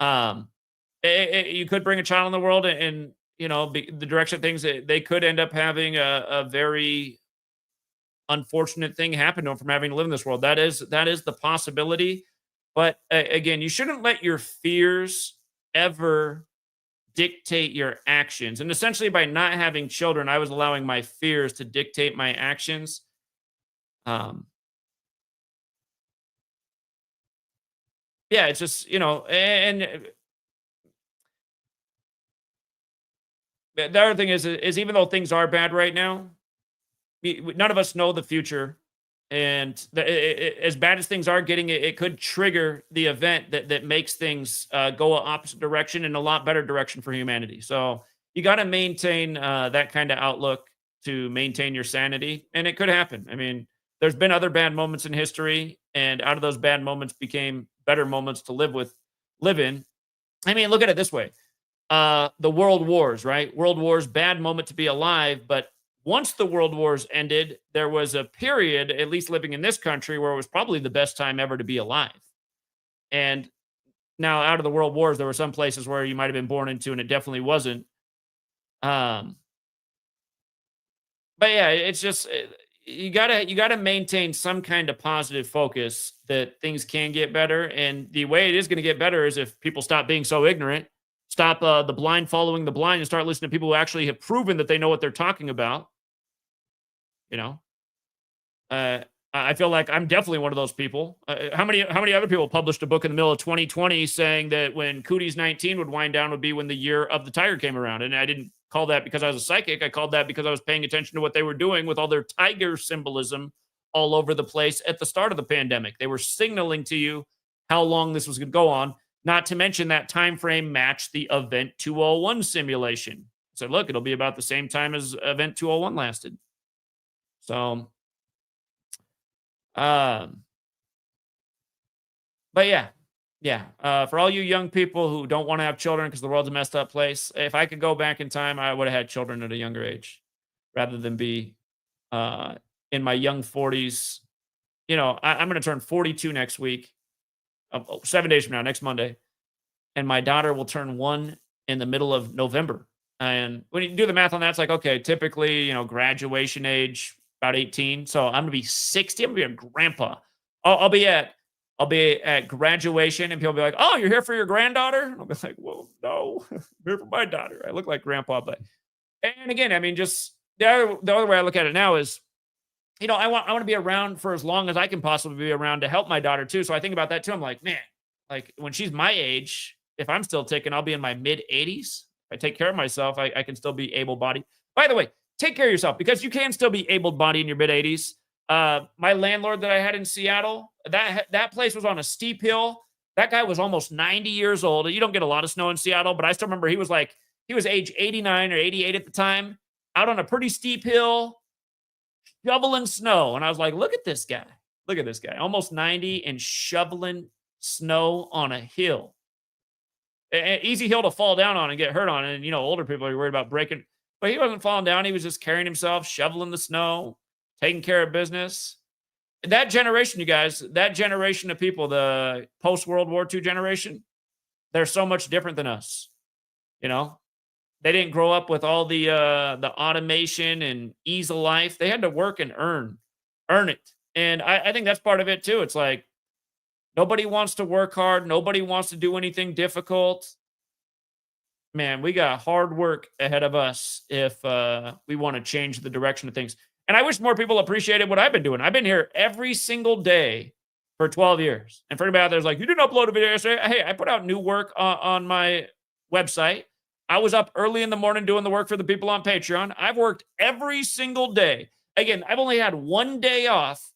S1: You could bring a child in the world and you know, the direction of things, they could end up having a very unfortunate thing happen to them from having to live in this world. That is the possibility. But again, you shouldn't let your fears ever dictate your actions. And essentially, by not having children, I was allowing my fears to dictate my actions. Yeah, it's just, you know, and the other thing is even though things are bad right now, none of us know the future. And as bad as things are getting, it could trigger the event that makes things go an opposite direction in a lot better direction for humanity. So you got to maintain that kind of outlook to maintain your sanity. And it could happen. I mean, there's been other bad moments in history. and out of those bad moments became better moments to live in. I mean, look at it this way. The world wars, right? World wars, bad moment to be alive. But once the world wars ended, there was a period, at least living in this country, where it was probably the best time ever to be alive. And now, out of the world wars, there were some places where you might have been born into, and it definitely wasn't. Um, but yeah, it's just you gotta maintain some kind of positive focus that things can get better, and the way it is going to get better is if people stop being so ignorant, stop the blind following the blind, and start listening to people who actually have proven that they know what they're talking about. You know, uh, I feel like I'm definitely one of those people. How many other people published a book in the middle of 2020 saying that when Cooties 19 would wind down would be when the year of the tiger came around? And I didn't call that because I was a psychic. I called that because I was paying attention to what they were doing with all their tiger symbolism all over the place at the start of the pandemic. They were signaling to you how long this was going to go on. Not to mention that time frame matched the Event 201 simulation. So look, it'll be about the same time as Event 201 lasted. So um, but yeah, yeah. For all you young people who don't want to have children because the world's a messed up place, if I could go back in time, I would have had children at a younger age rather than be uh, in my young 40s. I'm going to turn 42 next week, 7 days from now, next Monday, and my daughter will turn 1 in the middle of November. And when you do the math on that, it's like, okay, typically, graduation age about 18. So I'm gonna be 60. I'm gonna be a grandpa. I'll be at graduation, and people will be like, "Oh, you're here for your granddaughter?" And I'll be like, "Well, no, I'm here for my daughter. I look like grandpa." But and again, I mean, just the other way I look at it now is, I want to be around for as long as I can possibly be around to help my daughter too. So I think about that too. I'm like, man, like when she's my age, if I'm still ticking, I'll be in my mid 80s. If I take care of myself, I can still be able bodied. By the way, take care of yourself because you can still be able bodied in your mid 80s. My landlord that I had in Seattle, that place was on a steep hill. That guy was almost 90 years old. You don't get a lot of snow in Seattle, but I still remember he was age 89 or 88 at the time, out on a pretty steep hill, shoveling snow. And I was like, look at this guy. Look at this guy. Almost 90 and shoveling snow on a hill. Easy hill to fall down on and get hurt on. And, older people are worried about breaking. But he wasn't falling down. He was just carrying himself, shoveling the snow, taking care of business. That generation, you guys, that generation of people, the post-World War II generation, they're so much different than us. You know, they didn't grow up with all the automation and ease of life. They had to work and earn it. And I think that's part of it too. It's like nobody wants to work hard. Nobody wants to do anything difficult. Man, we got hard work ahead of us if we want to change the direction of things. And I wish more people appreciated what I've been doing. I've been here every single day for 12 years. And for anybody out there's like, you didn't upload a video yesterday. Hey, I put out new work on my website. I was up early in the morning doing the work for the people on Patreon. I've worked every single day. Again, I've only had one day off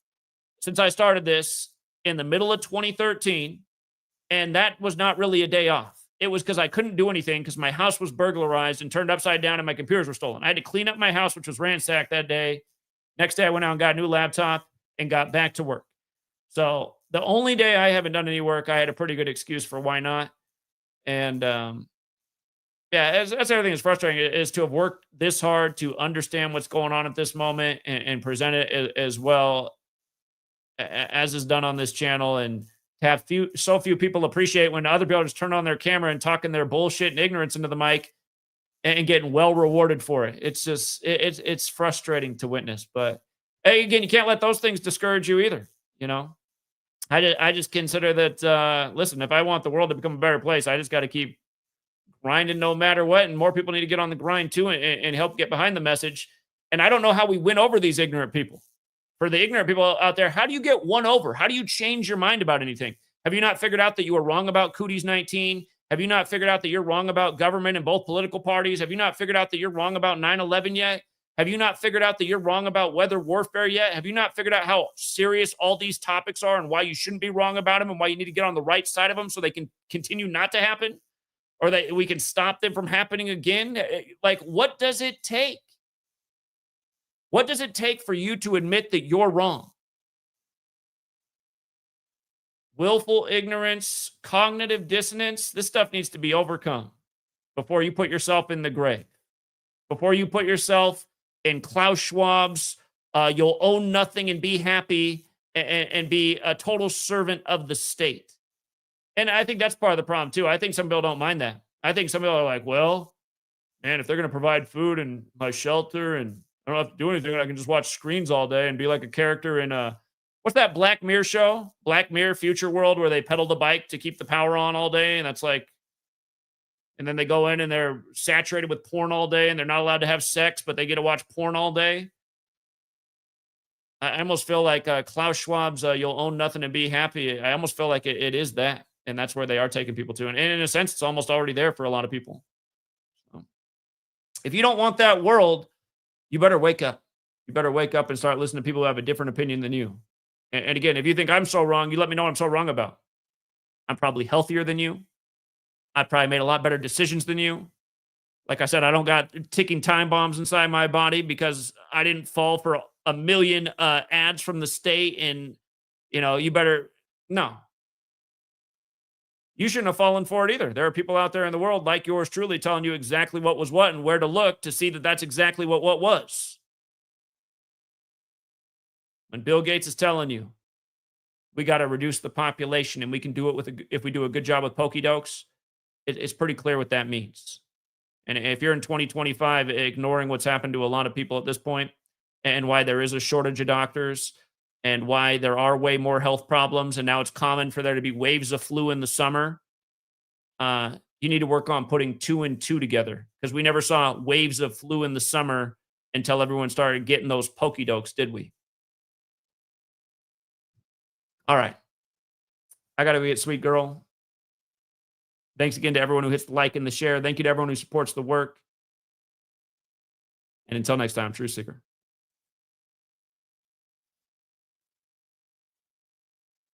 S1: since I started this in the middle of 2013. And that was not really a day off. It was because I couldn't do anything because my house was burglarized and turned upside down and my computers were stolen. I had to clean up my house, which was ransacked that day. Next day, I went out and got a new laptop and got back to work. So the only day I haven't done any work, I had a pretty good excuse for why not. And yeah, that's everything that's frustrating is to have worked this hard to understand what's going on at this moment and present it as well as is done on this channel, and to have so few people appreciate when other people just turn on their camera and talking their bullshit and ignorance into the mic and getting well rewarded for it. It's just it's frustrating to witness. But hey, again, you can't let those things discourage you either. You know, I just consider that. Listen, if I want the world to become a better place, I just got to keep grinding no matter what. And more people need to get on the grind too and help get behind the message. And I don't know how we win over these ignorant people. For the ignorant people out there, how do you get won over? How do you change your mind about anything? Have you not figured out that you were wrong about Cooties 19? Have you not figured out that you're wrong about government and both political parties? Have you not figured out that you're wrong about 9/11 yet? Have you not figured out that you're wrong about weather warfare yet? Have you not figured out how serious all these topics are and why you shouldn't be wrong about them and why you need to get on the right side of them so they can continue not to happen or that we can stop them from happening again? Like, what does it take? What does it take for you to admit that you're wrong? willful ignorance, cognitive dissonance, this stuff needs to be overcome before you put yourself in the grave. Before you put yourself in Klaus Schwab's, you'll own nothing and be happy and be a total servant of the state. And I think that's part of the problem too. I think some people don't mind that. I think some people are like, well, man, if they're going to provide food and my shelter and I don't have to do anything, I can just watch screens all day and be like a character in what's that Black Mirror show? Black Mirror Future World, where they pedal the bike to keep the power on all day. And that's like, and then they go in and they're saturated with porn all day and they're not allowed to have sex, but they get to watch porn all day. I almost feel like Klaus Schwab's you'll own nothing and be happy. I almost feel like it is that. And that's where they are taking people to. And in a sense, it's almost already there for a lot of people. So, if you don't want that world, you better wake up. You better wake up and start listening to people who have a different opinion than you. And again, if you think I'm so wrong, you let me know what I'm so wrong about. I'm probably healthier than you. I probably made a lot better decisions than you. Like I said, I don't got ticking time bombs inside my body because I didn't fall for a million ads from the state. And, you better, no. You shouldn't have fallen for it either. There are people out there in the world like yours truly telling you exactly what was what and where to look to see that that's exactly what was. When Bill Gates is telling you, we got to reduce the population and we can do it if we do a good job with pokey-dokes, it's pretty clear what that means. And if you're in 2025 ignoring what's happened to a lot of people at this point and why there is a shortage of doctors and why there are way more health problems and now it's common for there to be waves of flu in the summer, you need to work on putting 2 and 2 together because we never saw waves of flu in the summer until everyone started getting those pokey-dokes, did we? All right. I got to be it, sweet girl. Thanks again to everyone who hits the like and the share. Thank you to everyone who supports the work. And until next time, Truth Seeker.